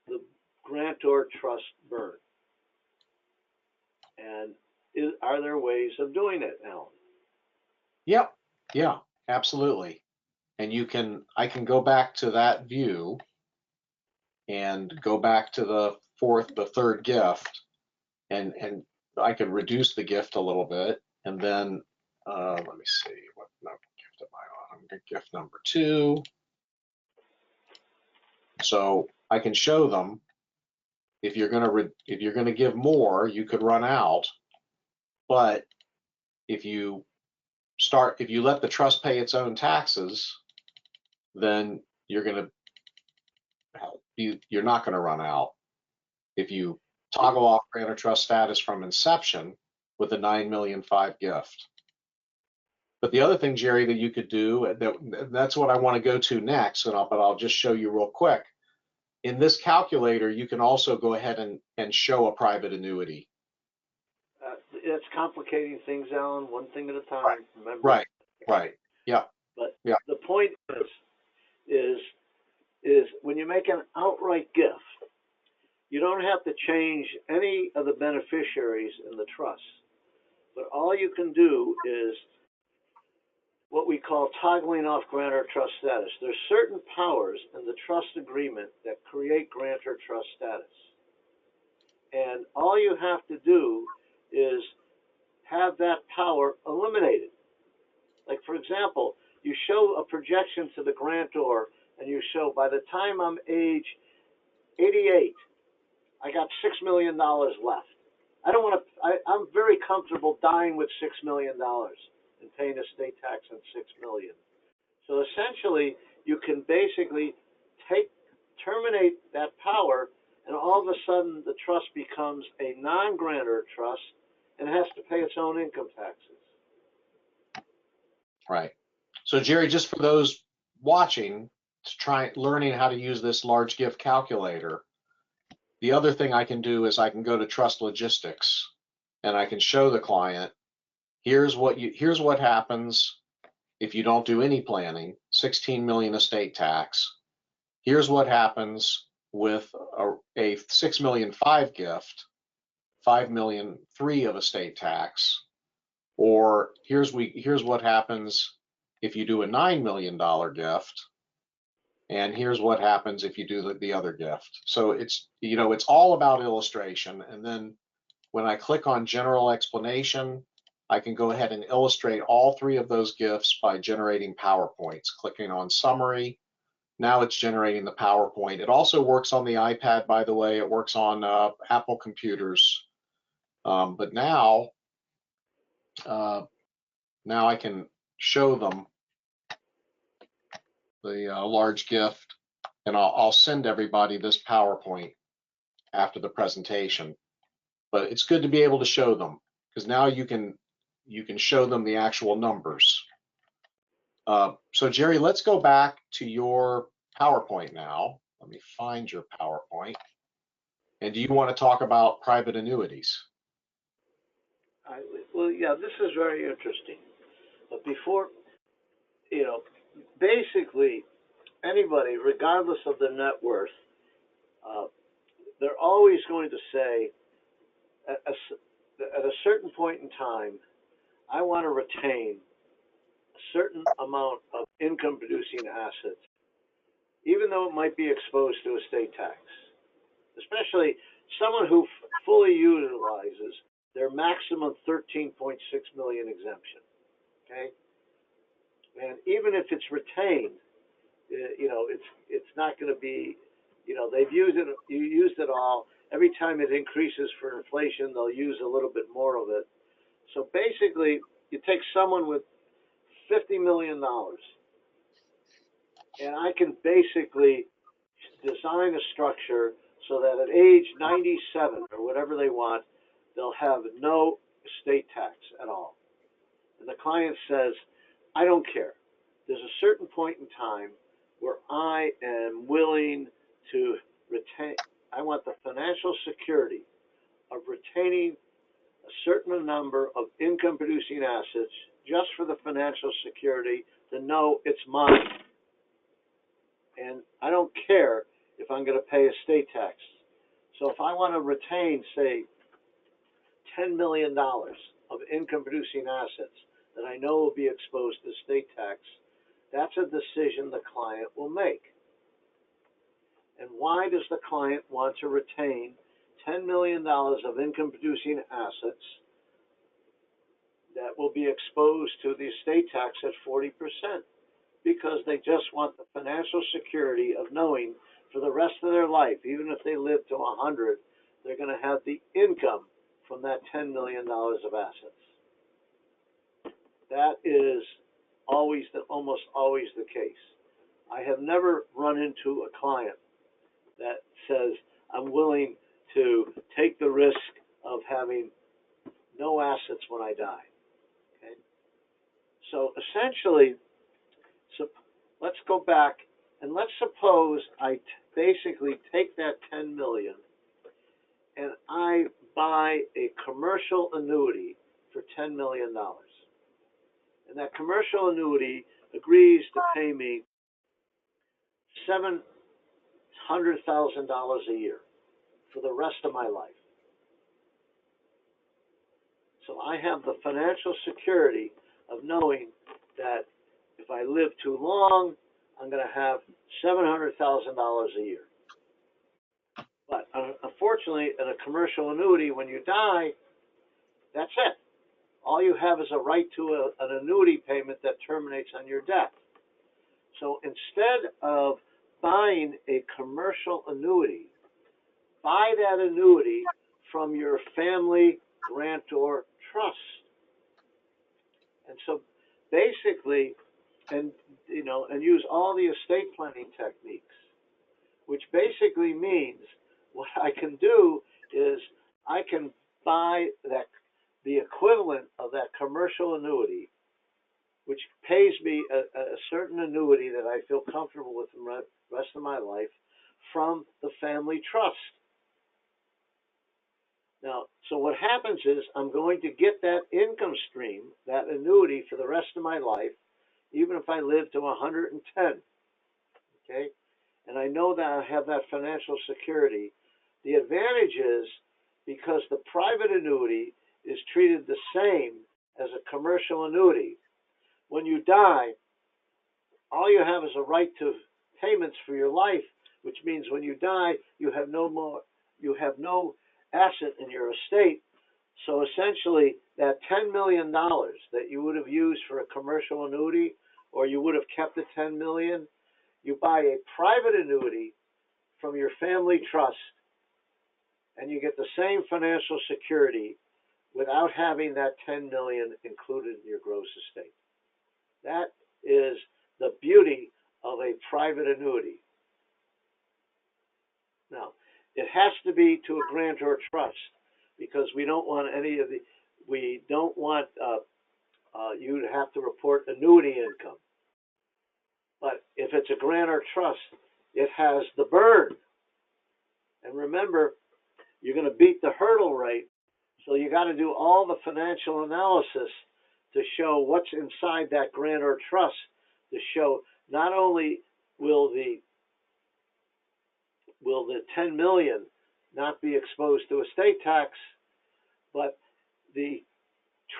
the grantor trust burn? And are there ways of doing it, Alan? Yep. Yeah, absolutely. And I can go back to that view and go back to the third gift, and I can reduce the gift a little bit. And then let me see, what gift am I on? I'm at gift number two. So I can show them, if you're gonna give more, you could run out. But if you let the trust pay its own taxes, then you're not going to run out. If you toggle off grantor trust status from inception with a 9,000,005 gift. But the other thing, Jerry, that you could do, that's what I want to go to next, but I'll just show you real quick. In this calculator, you can also go ahead and show a private annuity. It's complicating things, Alan, one thing at a time. Right. Remember? Right. Yeah. But yeah. The point is when you make an outright gift, you don't have to change any of the beneficiaries in the trust. But all you can do is what we call toggling off grantor trust status. There's certain powers in the trust agreement that create grantor trust status. And all you have to do is have that power eliminated. Like, for example, you show a projection to the grantor and you show, by the time I'm age 88, I got $6 million left. I'm very comfortable dying with $6 million and paying estate tax on $6 million. So essentially, you can basically terminate that power, and all of a sudden the trust becomes a non-grantor trust and has to pay its own income taxes. Right. So Jerry, just for those watching to try learning how to use this large gift calculator, the other thing I can do is I can go to Trust Logistics and I can show the client, here's what happens if you don't do any planning, 16 million estate tax. Here's what happens with a 6,000,005 gift, 5,000,003 of estate tax. Or here's what happens if you do a $9 million gift, and here's what happens if you do the other gift. So it's all about illustration. And then when I click on general explanation, I can go ahead and illustrate all three of those gifts by generating PowerPoints. Clicking on summary, now it's generating the PowerPoint. It also works on the iPad, by the way. It works on Apple computers. But now Now I can show them the large gift, and I'll send everybody this PowerPoint after the presentation. But it's good to be able to show them, because now you can show them the actual numbers. So Jerry, let's go back to your PowerPoint now. Let me find your PowerPoint. And do you want to talk about private annuities? Well, yeah, this is very interesting. But before, you know, basically anybody, regardless of their net worth, they're always going to say at a certain point in time, I want to retain a certain amount of income producing assets, even though it might be exposed to estate tax, especially someone who fully utilizes their maximum 13.6 million exemption. Okay, and even if it's retained, it's not going to be, they've used it, you used it all. Every time it increases for inflation, they'll use a little bit more of it. So basically, you take someone with $50 million, and I can basically design a structure so that at age 97 or whatever they want, they'll have no estate tax at all. And the client says, I don't care. There's a certain point in time where I am willing to retain, I want the financial security of retaining a certain number of income producing assets just for the financial security to know it's mine. And I don't care if I'm going to pay estate tax. So if I want to retain, say, $10 million of income producing assets that I know will be exposed to estate tax, that's a decision the client will make. And why does the client want to retain $10 million of income producing assets that will be exposed to the estate tax at 40%? Because they just want the financial security of knowing for the rest of their life, even if they live to 100, they're going to have the income from that $10 million of assets. That is almost always the case. I have never run into a client that says, I'm willing to take the risk of having no assets when I die. Okay? So essentially, let's go back and let's suppose I basically take that 10 million and I buy a commercial annuity for $10 million. And that commercial annuity agrees to pay me $700,000 a year for the rest of my life. So I have the financial security of knowing that if I live too long, I'm going to have $700,000 a year. But unfortunately, in a commercial annuity, when you die, that's it. All you have is a right to an annuity payment that terminates on your death. So instead of buying a commercial annuity, buy that annuity from your family grantor trust. And so basically, and use all the estate planning techniques, which basically means what I can do is I can buy the equivalent of that commercial annuity, which pays me a certain annuity that I feel comfortable with the rest of my life, from the family trust. Now, so what happens is I'm going to get that income stream, that annuity, for the rest of my life, even if I live to 110. Okay? And I know that I have that financial security. The advantage is because the private annuity is treated the same as a commercial annuity. When you die, all you have is a right to payments for your life, which means when you die, you have no asset in your estate. So essentially, that $10 million that you would have used for a commercial annuity, or you would have kept the $10 million, you buy a private annuity from your family trust, and you get the same financial security without having that 10 million included in your gross estate. That is the beauty of a private annuity. Now, it has to be to a grantor trust because we don't want you to have to report annuity income. But if it's a grantor trust, it has the burn. And remember, you're going to beat the hurdle rate, so you got to do all the financial analysis to show what's inside that grantor trust, to show not only will the 10 million not be exposed to estate tax, but the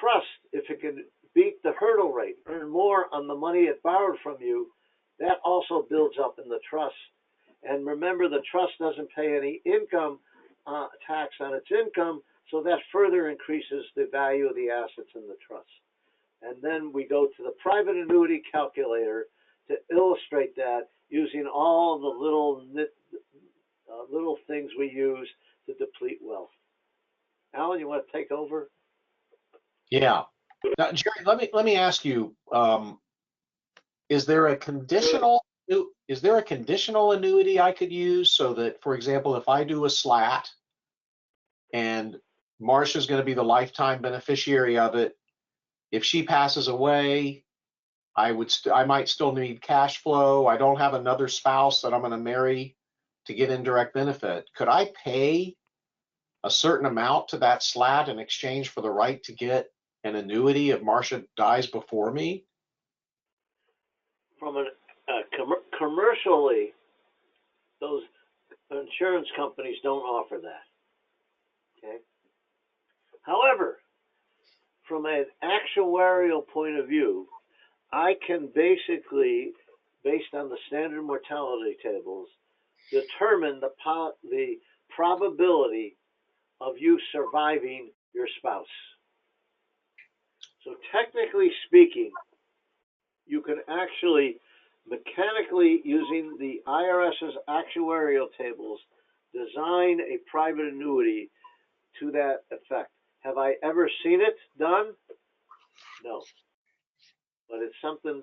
trust, if it can beat the hurdle rate, earn more on the money it borrowed from you, that also builds up in the trust. And remember, the trust doesn't pay any income tax on its income, so that further increases the value of the assets in the trust. And then we go to the private annuity calculator to illustrate that using all the little things we use to deplete wealth. Alan, you want to take over? Yeah. Now, Jerry, let me ask you, is there a conditional annuity I could use so that, for example, if I do a SLAT and Marcia's going to be the lifetime beneficiary of it, if she passes away, I might still need cash flow. I don't have another spouse that I'm going to marry to get indirect benefit. Could I pay a certain amount to that SLAT in exchange for the right to get an annuity if Marcia dies before me? From commercially, those insurance companies don't offer that. Okay. However, from an actuarial point of view, I can basically, based on the standard mortality tables, determine the probability of you surviving your spouse. So technically speaking, you can actually mechanically, using the IRS's actuarial tables, design a private annuity to that effect. Have I ever seen it done? No. But it's something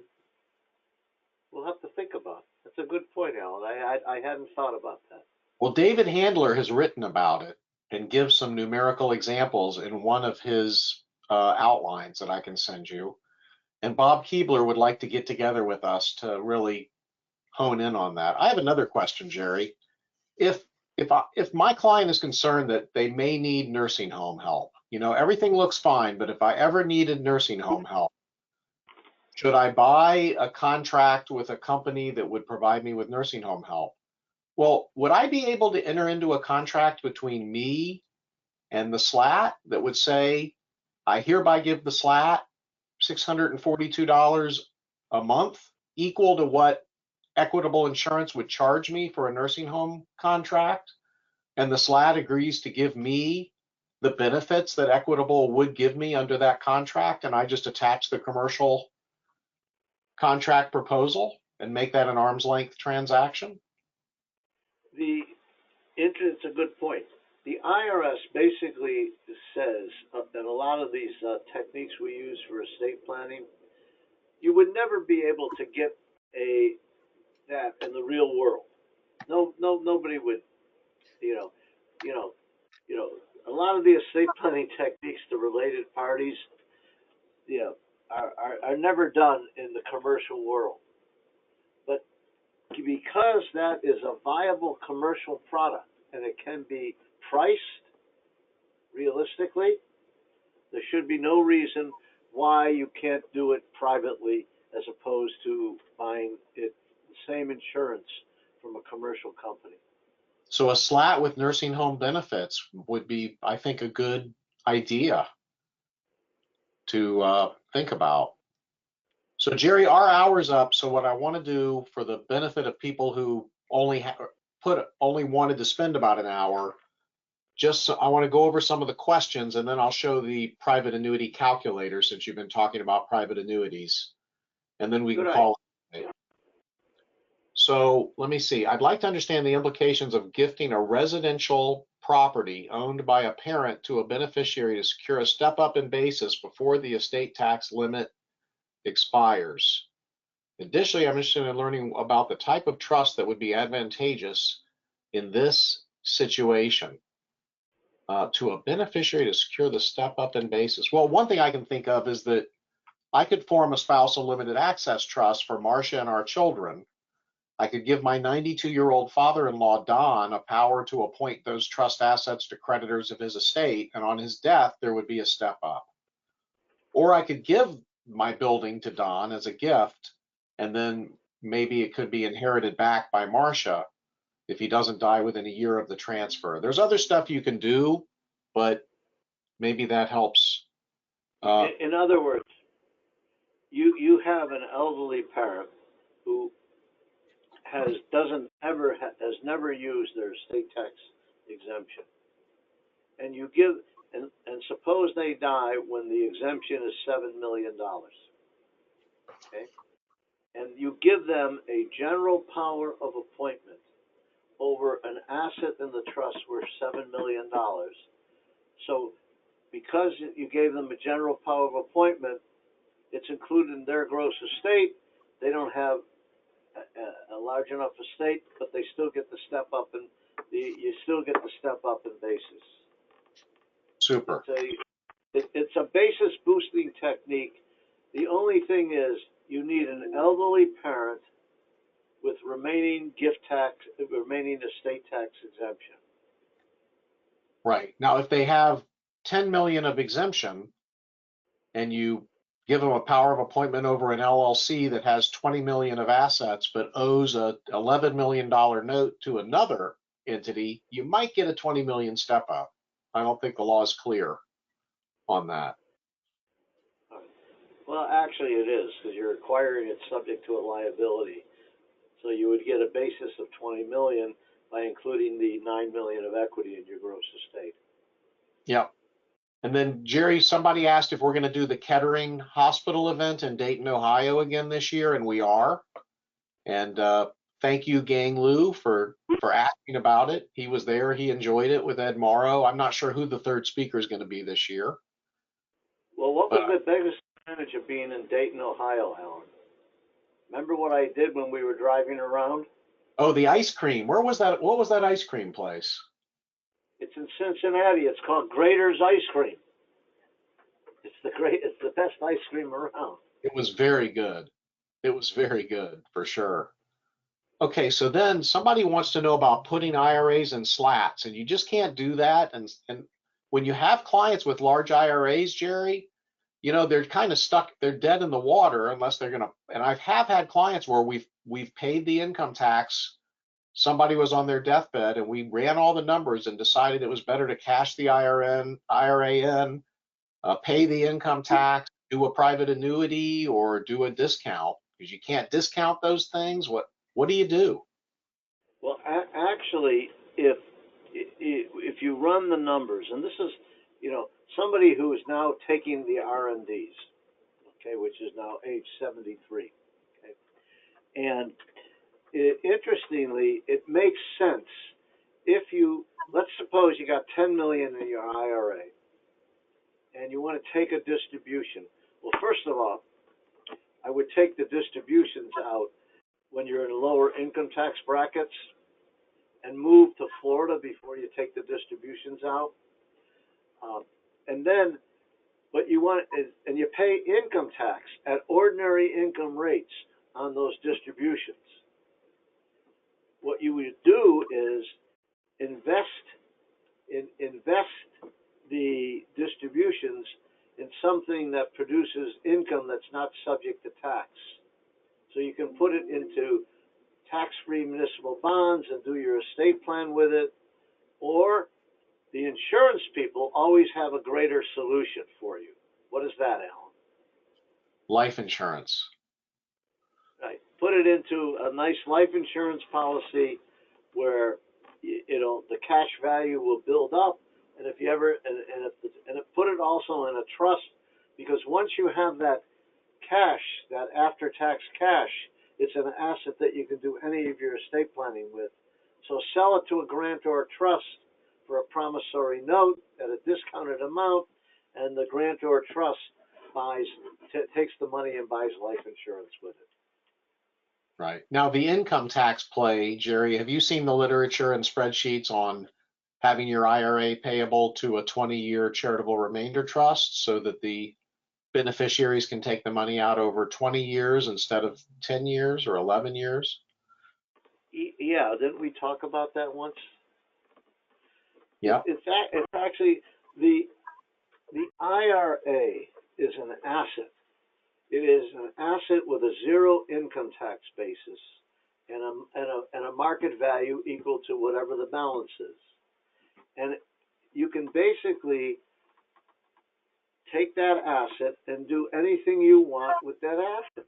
we'll have to think about. That's a good point, Alan. I hadn't thought about that. Well, David Handler has written about it and gives some numerical examples in one of his outlines that I can send you. And Bob Keebler would like to get together with us to really hone in on that. I have another question, Jerry. If my client is concerned that they may need nursing home help, everything looks fine, but if I ever needed nursing home help, should I buy a contract with a company that would provide me with nursing home help? Well, would I be able to enter into a contract between me and the SLAT that would say, I hereby give the SLAT $642 a month, equal to what Equitable Insurance would charge me for a nursing home contract, and the SLAT agrees to give me the benefits that Equitable would give me under that contract, and I just attach the commercial contract proposal and make that an arm's length transaction? It's a good point. The IRS basically says that a lot of these techniques we use for estate planning, you would never be able to get that in the real world. Nobody would, a lot of the estate planning techniques to related parties, are never done in the commercial world. But because that is a viable commercial product and it can be priced realistically, there should be no reason why you can't do it privately as opposed to buying it the same insurance from a commercial company. So a SLAT with nursing home benefits would be, I think, a good idea to think about. So Jerry, our hour's up. So what I want to do for the benefit of people who only wanted to spend about an hour, I want to go over some of the questions, and then I'll show the private annuity calculator since you've been talking about private annuities, and then we can call it. So let me see. I'd like to understand the implications of gifting a residential property owned by a parent to a beneficiary to secure a step up in basis before the estate tax limit expires. Additionally, I'm interested in learning about the type of trust that would be advantageous in this situation. To a beneficiary to secure the step up in basis. Well, one thing I can think of is that I could form a spousal limited access trust for Marcia and our children. I could give my 92-year-old father-in-law, Don, a power to appoint those trust assets to creditors of his estate, and on his death, there would be a step up. Or I could give my building to Don as a gift, and then maybe it could be inherited back by Marcia if he doesn't die within a year of the transfer. There's other stuff you can do, but maybe that helps. In other words, you have an elderly parent who has never used their estate tax exemption, and you give and suppose they die when the exemption is $7 million, okay, and you give them a general power of appointment over an asset in the trust worth $7 million. So because you gave them a general power of appointment, it's included in their gross estate. They don't have a large enough estate, but they still get the step up, and you still get the step up in basis. Super. It's a basis boosting technique. The only thing is you need an elderly parent with remaining estate tax exemption. Right. Now, if they have 10 million of exemption and you give them a power of appointment over an LLC that has 20 million of assets but owes a $11 million note to another entity, you might get a 20 million step up. I don't think the law is clear on that. Well, actually it is, because you're acquiring it subject to a liability. So you would get a basis of 20 million by including the 9 million of equity in your gross estate. Yep. And then, Jerry, somebody asked if we're going to do the Kettering Hospital event in Dayton, Ohio again this year, and we are. And thank you, Gang Lou, for asking about it. He was there. He enjoyed it with Ed Morrow. I'm not sure who the third speaker is going to be this year. Well, what was the biggest advantage of being in Dayton, Ohio, Alan? Remember what I did when we were driving around? Oh, the ice cream. Where was that? What was that ice cream place? It's in Cincinnati. It's called Grater's Ice Cream. It's the best ice cream around. It was very good. It was very good for sure. Okay, so then somebody wants to know about putting IRAs in slats, and you just can't do that. And when you have clients with large IRAs, Jerry, you know, they're kind of stuck, they're dead in the water unless they're gonna, and I have had clients where we've paid the income tax. Somebody was on their deathbed and we ran all the numbers and decided it was better to cash the IRA in, pay the income tax, do a private annuity, or do a discount, because you can't discount those things. What do you do? Well, actually, if you run the numbers, and this is, somebody who is now taking the RMDs, okay, which is now age 73, okay, and interestingly, it makes sense if let's suppose you got 10 million in your IRA, and you want to take a distribution. Well, first of all, I would take the distributions out when you're in lower income tax brackets and move to Florida before you take the distributions out. And then, and you pay income tax at ordinary income rates on those distributions. What you would do is invest the distributions in something that produces income that's not subject to tax. So you can put it into tax-free municipal bonds and do your estate plan with it, or the insurance people always have a greater solution for you. What is that, Alan? Life insurance. Right. Put it into a nice life insurance policy where the cash value will build up, and if you ever put it also in a trust, because once you have that cash, that after-tax cash, it's an asset that you can do any of your estate planning with. So sell it to a grantor trust for a promissory note at a discounted amount, and the grantor trust takes the money and buys life insurance with it. Right. Now, the income tax play, Jerry, have you seen the literature and spreadsheets on having your IRA payable to a 20-year charitable remainder trust so that the beneficiaries can take the money out over 20 years instead of 10 years or 11 years? Yeah, didn't we talk about that once? Yeah. It's actually the IRA is an asset. It is an asset with a zero income tax basis and a market value equal to whatever the balance is. And you can basically take that asset and do anything you want with that asset.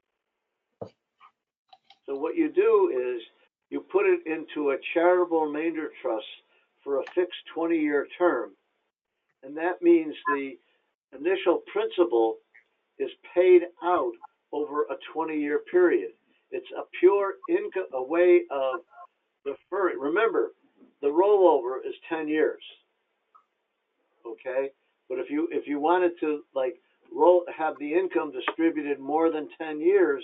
So what you do is you put it into a charitable remainder trust for a fixed 20-year term. And that means the initial principal is paid out over a 20-year period. It's a pure income, a way of deferring. Remember, the rollover is 10 years. Okay? But if you wanted to have the income distributed more than 10 years,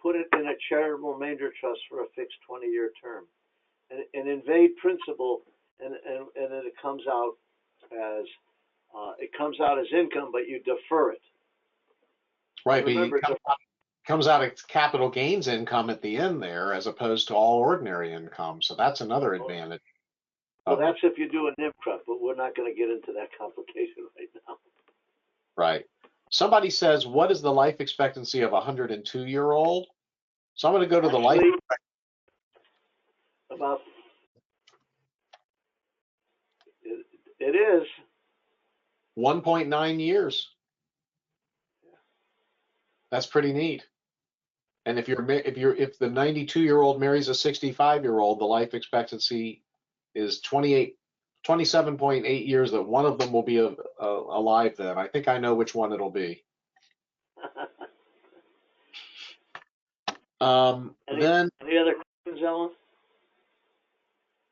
put it in a charitable remainder trust for a fixed 20-year term. And invade principal, and then it comes out as income, but you defer it. Right, Remember, but it comes out of capital gains income at the end there as opposed to all ordinary income. So that's another advantage. Well, that's if you do a NIMCRUP, but we're not going to get into that complication right now. Right. Somebody says, what is the life expectancy of a 102-year-old? So I'm going to go to the life. About it is 1.9 years. That's pretty neat. And if the 92-year-old marries a 65-year-old, the life expectancy is 27.8 years. That one of them will be alive then. I think I know which one it'll be. any other questions, Ellen?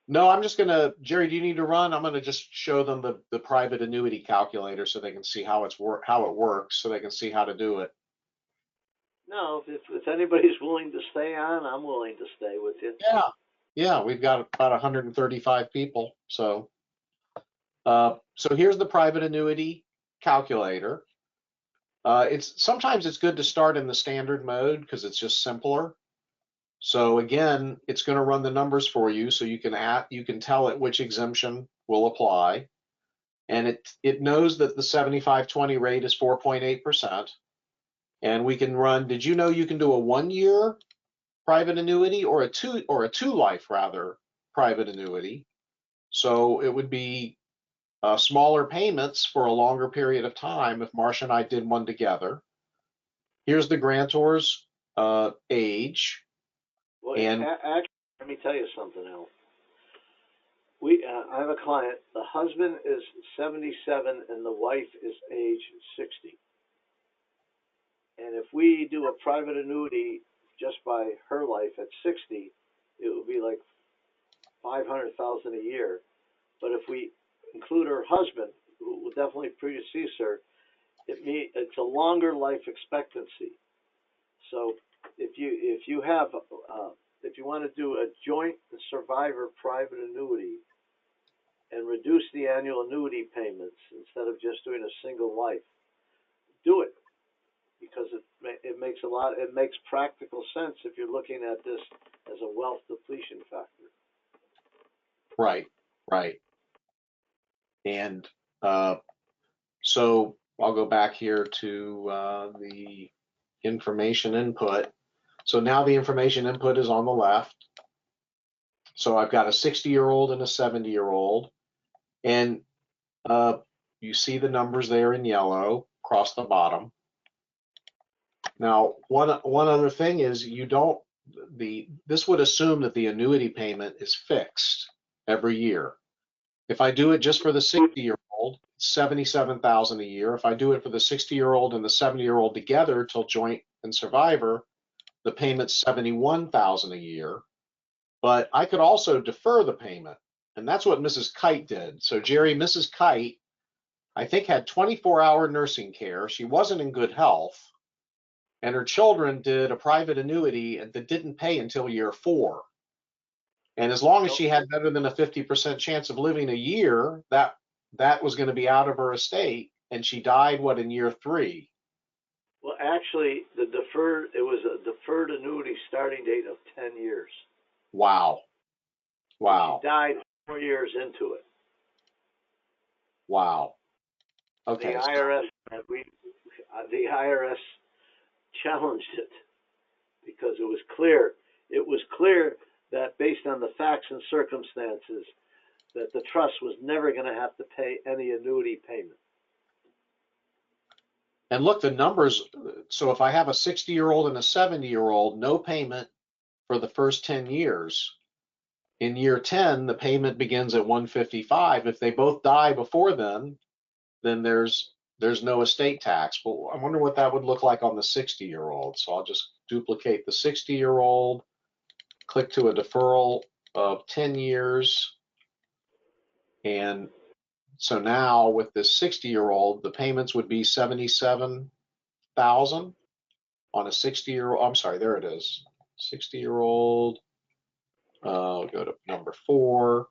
No, I'm just gonna, Jerry, do you need to run? I'm gonna just show them the private annuity calculator so they can see how it works, so they can see how to do it. No, if anybody's willing to stay on, I'm willing to stay with you. Yeah, we've got about 135 people. So here's the private annuity calculator. Sometimes it's good to start in the standard mode because it's just simpler. So again, it's going to run the numbers for you, so you can tell it which exemption will apply, and it knows that the 75/20 rate is 4.8%, and we can run. Did you know you can do a 1-year private annuity or a two life rather private annuity? So it would be smaller payments for a longer period of time if Marcia and I did one together. Here's the grantor's age. Well, and actually, let me tell you something else. I have a client. The husband is 77 and the wife is age 60. And if we do a private annuity just by her life at 60, it would be like $500,000 a year. But if we include her husband, who will definitely predecease her, it's a longer life expectancy. So if you want to do a joint survivor private annuity and reduce the annual annuity payments instead of just doing a single life, do it, because it makes practical sense if you're looking at this as a wealth depletion factor. Right. And so I'll go back here to the information input. So now the information input is on the left. So I've got a 60-year-old and a 70-year-old, and you see the numbers there in yellow across the bottom. Now, one other thing is this would assume that the annuity payment is fixed every year. If I do it just for the 60-year-old, it's $77,000 a year. If I do it for the 60-year-old and the 70-year-old together till joint and survivor, the payment's $71,000 a year, but I could also defer the payment. And that's what Mrs. Kite did. So Jerry, Mrs. Kite, I think, had 24-hour nursing care. She wasn't in good health, and her children did a private annuity and that didn't pay until year 4. And as long as she had better than a 50% chance of living a year, that was going to be out of her estate. And she died, what, in year 3? Well, actually, it was a deferred annuity starting date of 10 years. Wow. Wow. She died 4 years into it. Wow. Okay. The IRS challenged it because it was clear. It was clear that based on the facts and circumstances, that the trust was never going to have to pay any annuity payment. And look, the numbers. So if I have a 60-year-old and a 70-year-old, no payment for the first 10 years. In year 10, the payment begins at 155. If they both die before then there's no estate tax. But I wonder what that would look like on the 60-year-old. So I'll just duplicate the 60-year-old, click to a deferral of 10 years. And so now with this 60-year-old, the payments would be 77,000 on a 60-year-old. I'm sorry, there it is. 60-year-old. Go to number 4,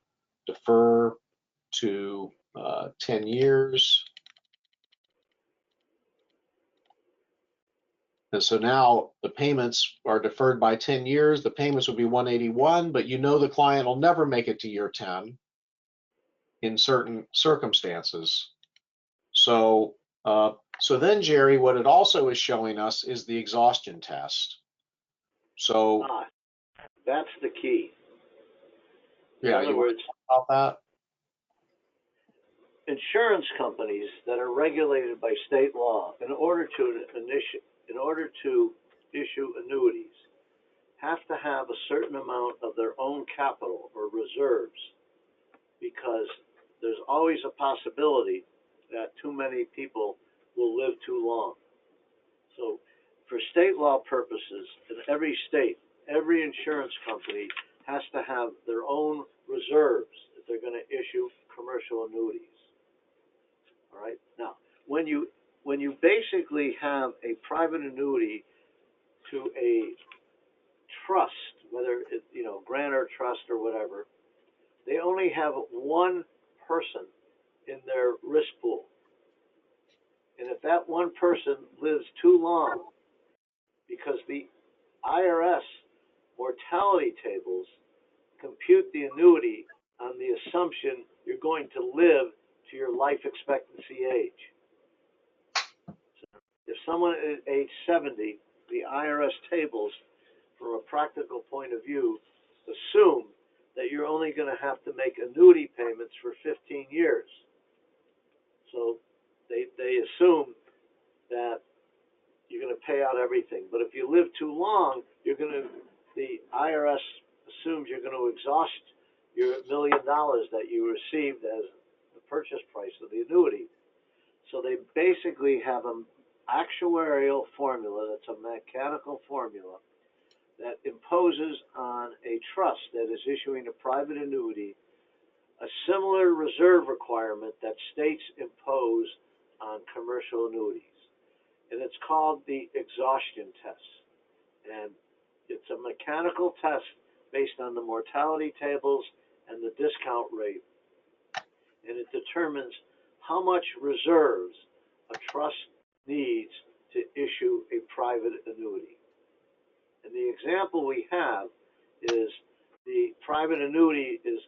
defer to 10 years. And so now the payments are deferred by 10 years. The payments would be 181, but you know the client will never make it to year 10 in certain circumstances. So then, Jerry, what it also is showing us is the exhaustion test. So that's the key. In yeah, other words, talk about that? Insurance companies that are regulated by state law, in order to issue annuities, have to have a certain amount of their own capital or reserves, because there's always a possibility that too many people will live too long. So for state law purposes, in every state, every insurance company has to have their own reserves if they're going to issue commercial annuities. All right. Now, when you basically have a private annuity to a trust, whether it's grantor trust or whatever, they only have one person in their risk pool. And if that one person lives too long, because the IRS mortality tables compute the annuity on the assumption you're going to live to your life expectancy age. So if someone is age 70, the IRS tables, from a practical point of view, assume that you're only going to have to make annuity payments for 15 years. So they assume that you're going to pay out everything. But if you live too long, the IRS assumes you're going to exhaust your $1 million that you received as the purchase price of the annuity. So they basically have an actuarial formula that's a mechanical formula that imposes on a trust that is issuing a private annuity a similar reserve requirement that states impose on commercial annuities. And it's called the exhaustion test. And it's a mechanical test based on the mortality tables and the discount rate. And it determines how much reserves a trust needs to issue a private annuity. And the example we have is the private annuity is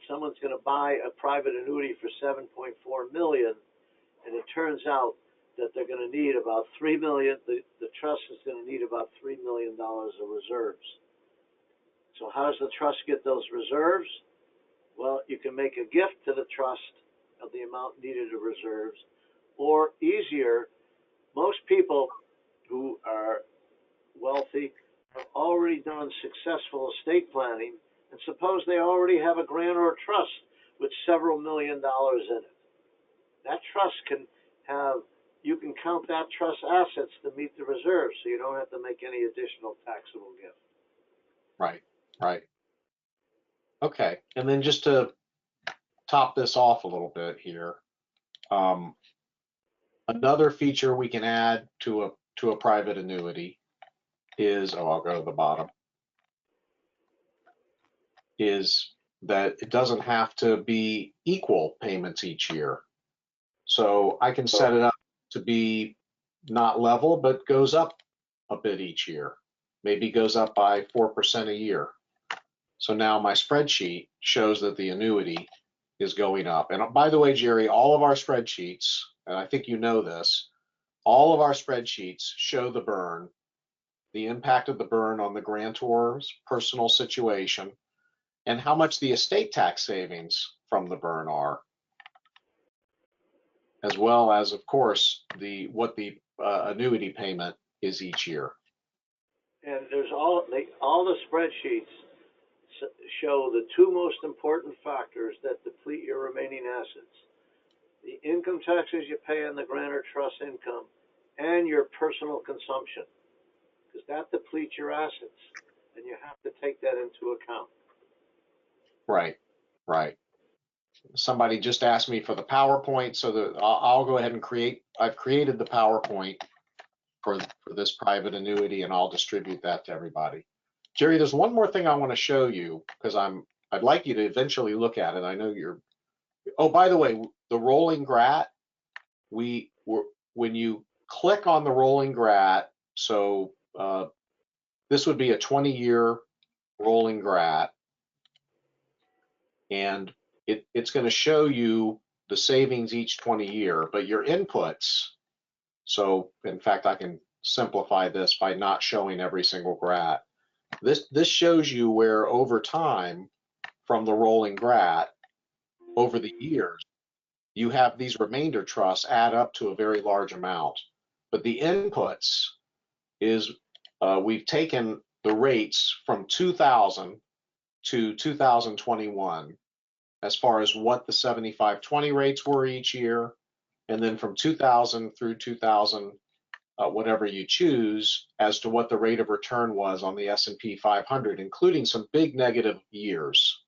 someone's going to buy a private annuity for $7.4 million, and it turns out that they're going to need about $3 million. The trust is going to need about $3 million of reserves. So how does the trust get those reserves? Well, you can make a gift to the trust of the amount needed of reserves, or easier, most people who are wealthy have already done successful estate planning, and suppose they already have a grantor trust with several $1 million in it. That trust can have you can count that trust assets to meet the reserve, so you don't have to make any additional taxable gift. Right, right. Okay, and then just to top this off a little bit here, another feature we can add to a private annuity is, oh, I'll go to the bottom, is that it doesn't have to be equal payments each year. So I can set it up to be not level, but goes up a bit each year. Maybe goes up by 4% a year. So now my spreadsheet shows that the annuity is going up. And by the way, Jerry, all of our spreadsheets, and I think you know this, all of our spreadsheets show the burn, the impact of the burn on the grantor's personal situation, and how much the estate tax savings from the burn are, as well as, of course, what the annuity payment is each year. And there's all the spreadsheets show the two most important factors that deplete your remaining assets: the income taxes you pay on the grantor trust income and your personal consumption, because that depletes your assets, and you have to take that into account. Right, right. Somebody just asked me for the PowerPoint, so that I'll go ahead and I've created the PowerPoint for this private annuity, and I'll distribute that to everybody. Jerry, there's one more thing I want to show you, because I'd like you to eventually look at it. I know oh, by the way, the rolling grat, when you click on the rolling grat, so this would be a 20-year rolling grat, and it's going to show you the savings each 20 year, but your inputs, so in fact, I can simplify this by not showing every single grat. This shows you where over time from the rolling grat, over the years, you have these remainder trusts add up to a very large amount. But the inputs is we've taken the rates from 2000 to 2021 as far as what the 75/20 rates were each year, and then from 2000 through 2000, whatever you choose, as to what the rate of return was on the S&P 500, including some big negative years.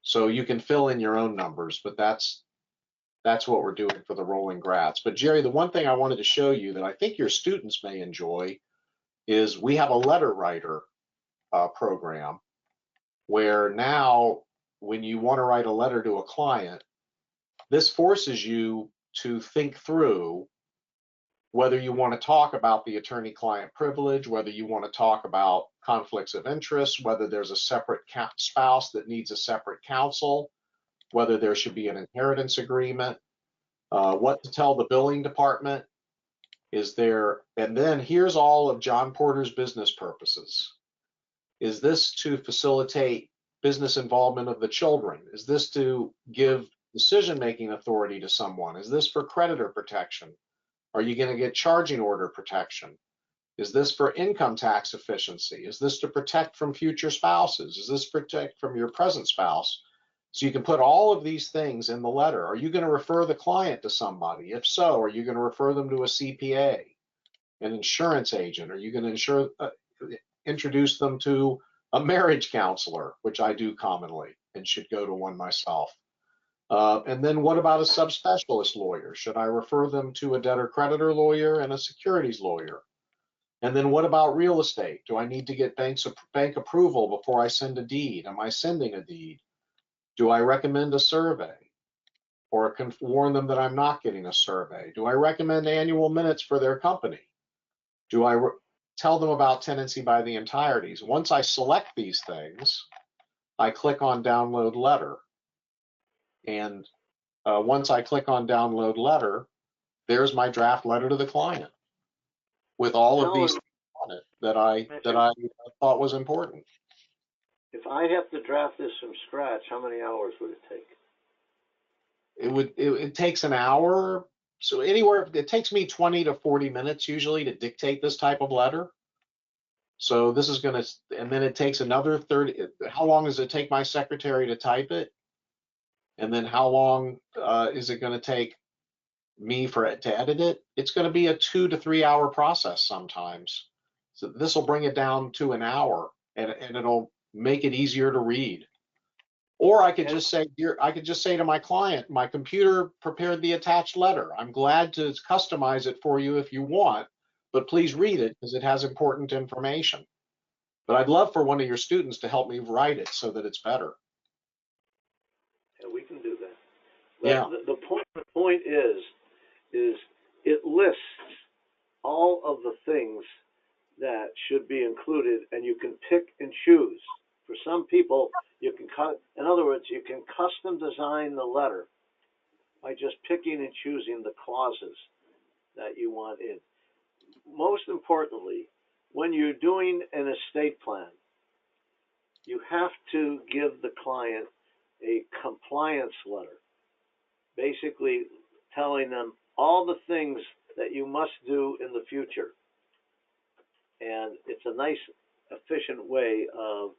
So you can fill in your own numbers, but that's what we're doing for the rolling grats. But Jerry, the one thing I wanted to show you that I think your students may enjoy is we have a letter writer program where now when you want to write a letter to a client, this forces you to think through whether you want to talk about the attorney-client privilege, whether you want to talk about conflicts of interest, whether there's a separate spouse that needs a separate counsel, whether there should be an inheritance agreement, what to tell the billing department. Is there, and then here's all of John Porter's business purposes. Is this to facilitate business involvement of the children? Is this to give decision-making authority to someone? Is this for creditor protection? Are you going to get charging order protection? Is this for income tax efficiency? Is this to protect from future spouses? Is this protect from your present spouse? So you can put all of these things in the letter. Are you going to refer the client to somebody? If so, are you going to refer them to a CPA, an insurance agent? Are you going to introduce them to a marriage counselor, which I do commonly and should go to one myself? And then what about a subspecialist lawyer? Should I refer them to a debtor-creditor lawyer and a securities lawyer? And then what about real estate? Do I need to get bank approval before I send a deed? Am I sending a deed? Do I recommend a survey? Or warn them that I'm not getting a survey? Do I recommend annual minutes for their company? Do I tell them about tenancy by the entireties? Once I select these things, I click on download letter. And once I click on download letter, there's my draft letter to the client with all of these things on it that I thought was important. If I have to draft this from scratch, how many hours would it take? It takes an hour. So it takes me 20 to 40 minutes usually to dictate this type of letter. So this is going to, and then it takes another 30. How long does it take my secretary to type it? And then how long is it going to take me to edit it, it's going to be a 2 to 3 hour process sometimes. So this will bring it down to an hour, and it'll make it easier to read. Or I could just say, I could just say to my client, my computer prepared the attached letter. I'm glad to customize it for you if you want, but please read it because it has important information. But I'd love for one of your students to help me write it so that it's better. Yeah, we can do that. But Yeah, the point is it lists all of the things that should be included, and you can pick and choose. For some people, you can in other words, you can custom design the letter by just picking and choosing the clauses that you want in. Most importantly, when you're doing an estate plan, you have to give the client a compliance letter, basically telling them all the things that you must do in the future. And it's a nice, efficient way of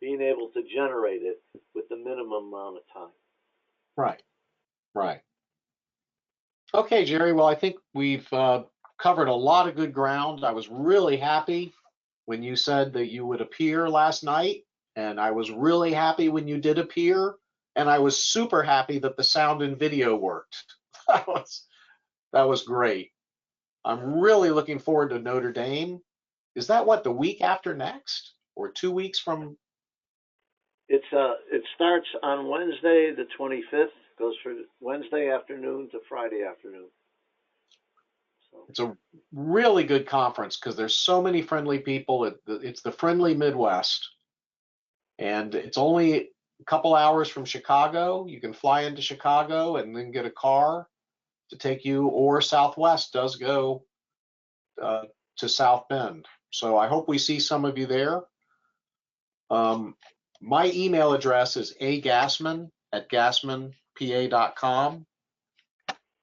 being able to generate it with the minimum amount of time. right, right. Okay, Jerry. Well, I think we've covered a lot of good ground. I was really happy when you said that you would appear last night, and I was really happy when you did appear, and I was super happy that the sound and video worked. That was great. I'm really looking forward to Notre Dame. Is that what, the week after next, or 2 weeks from? It starts on Wednesday the 25th, goes from Wednesday afternoon to Friday afternoon. So It's a really good conference because there's so many friendly people. It's the friendly Midwest, and it's only a couple hours from Chicago. You can fly into Chicago and then get a car to take you, or Southwest does go uh, to South Bend. So I hope we see some of you there. My email address is agassman@gassmanpa.com,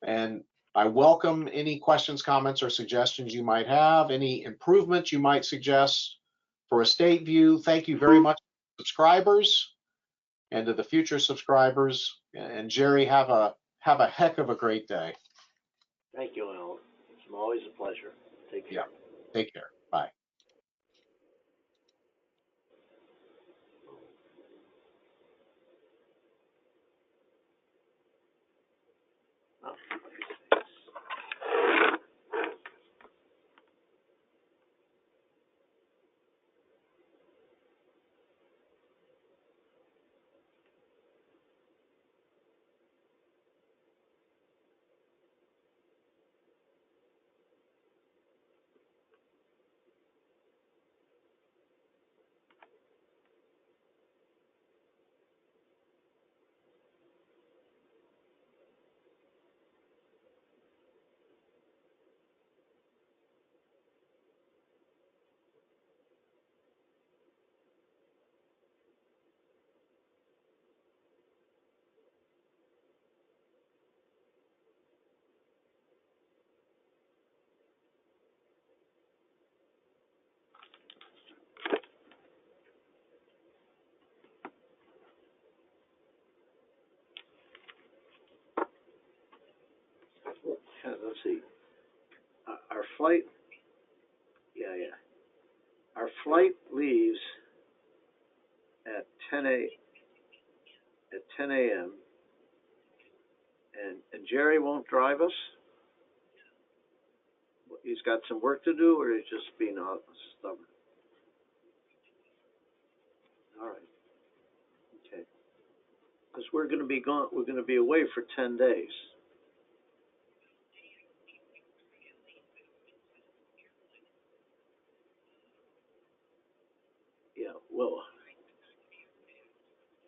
and I welcome any questions, comments, or suggestions you might have, any improvements you might suggest for Estate View. Thank you very much, subscribers, and to the future subscribers. And Jerry, have a heck of a great day. thank you, Alan. It's always a pleasure. Take care. Yeah, take care. Bye. Oh. Let's see. Our flight, yeah. Our flight leaves at 10 a.m. And Jerry won't drive us. He's got some work to do, or he's just being stubborn. All right. Okay. Because we're going to be gone. We're going to be away for 10 days.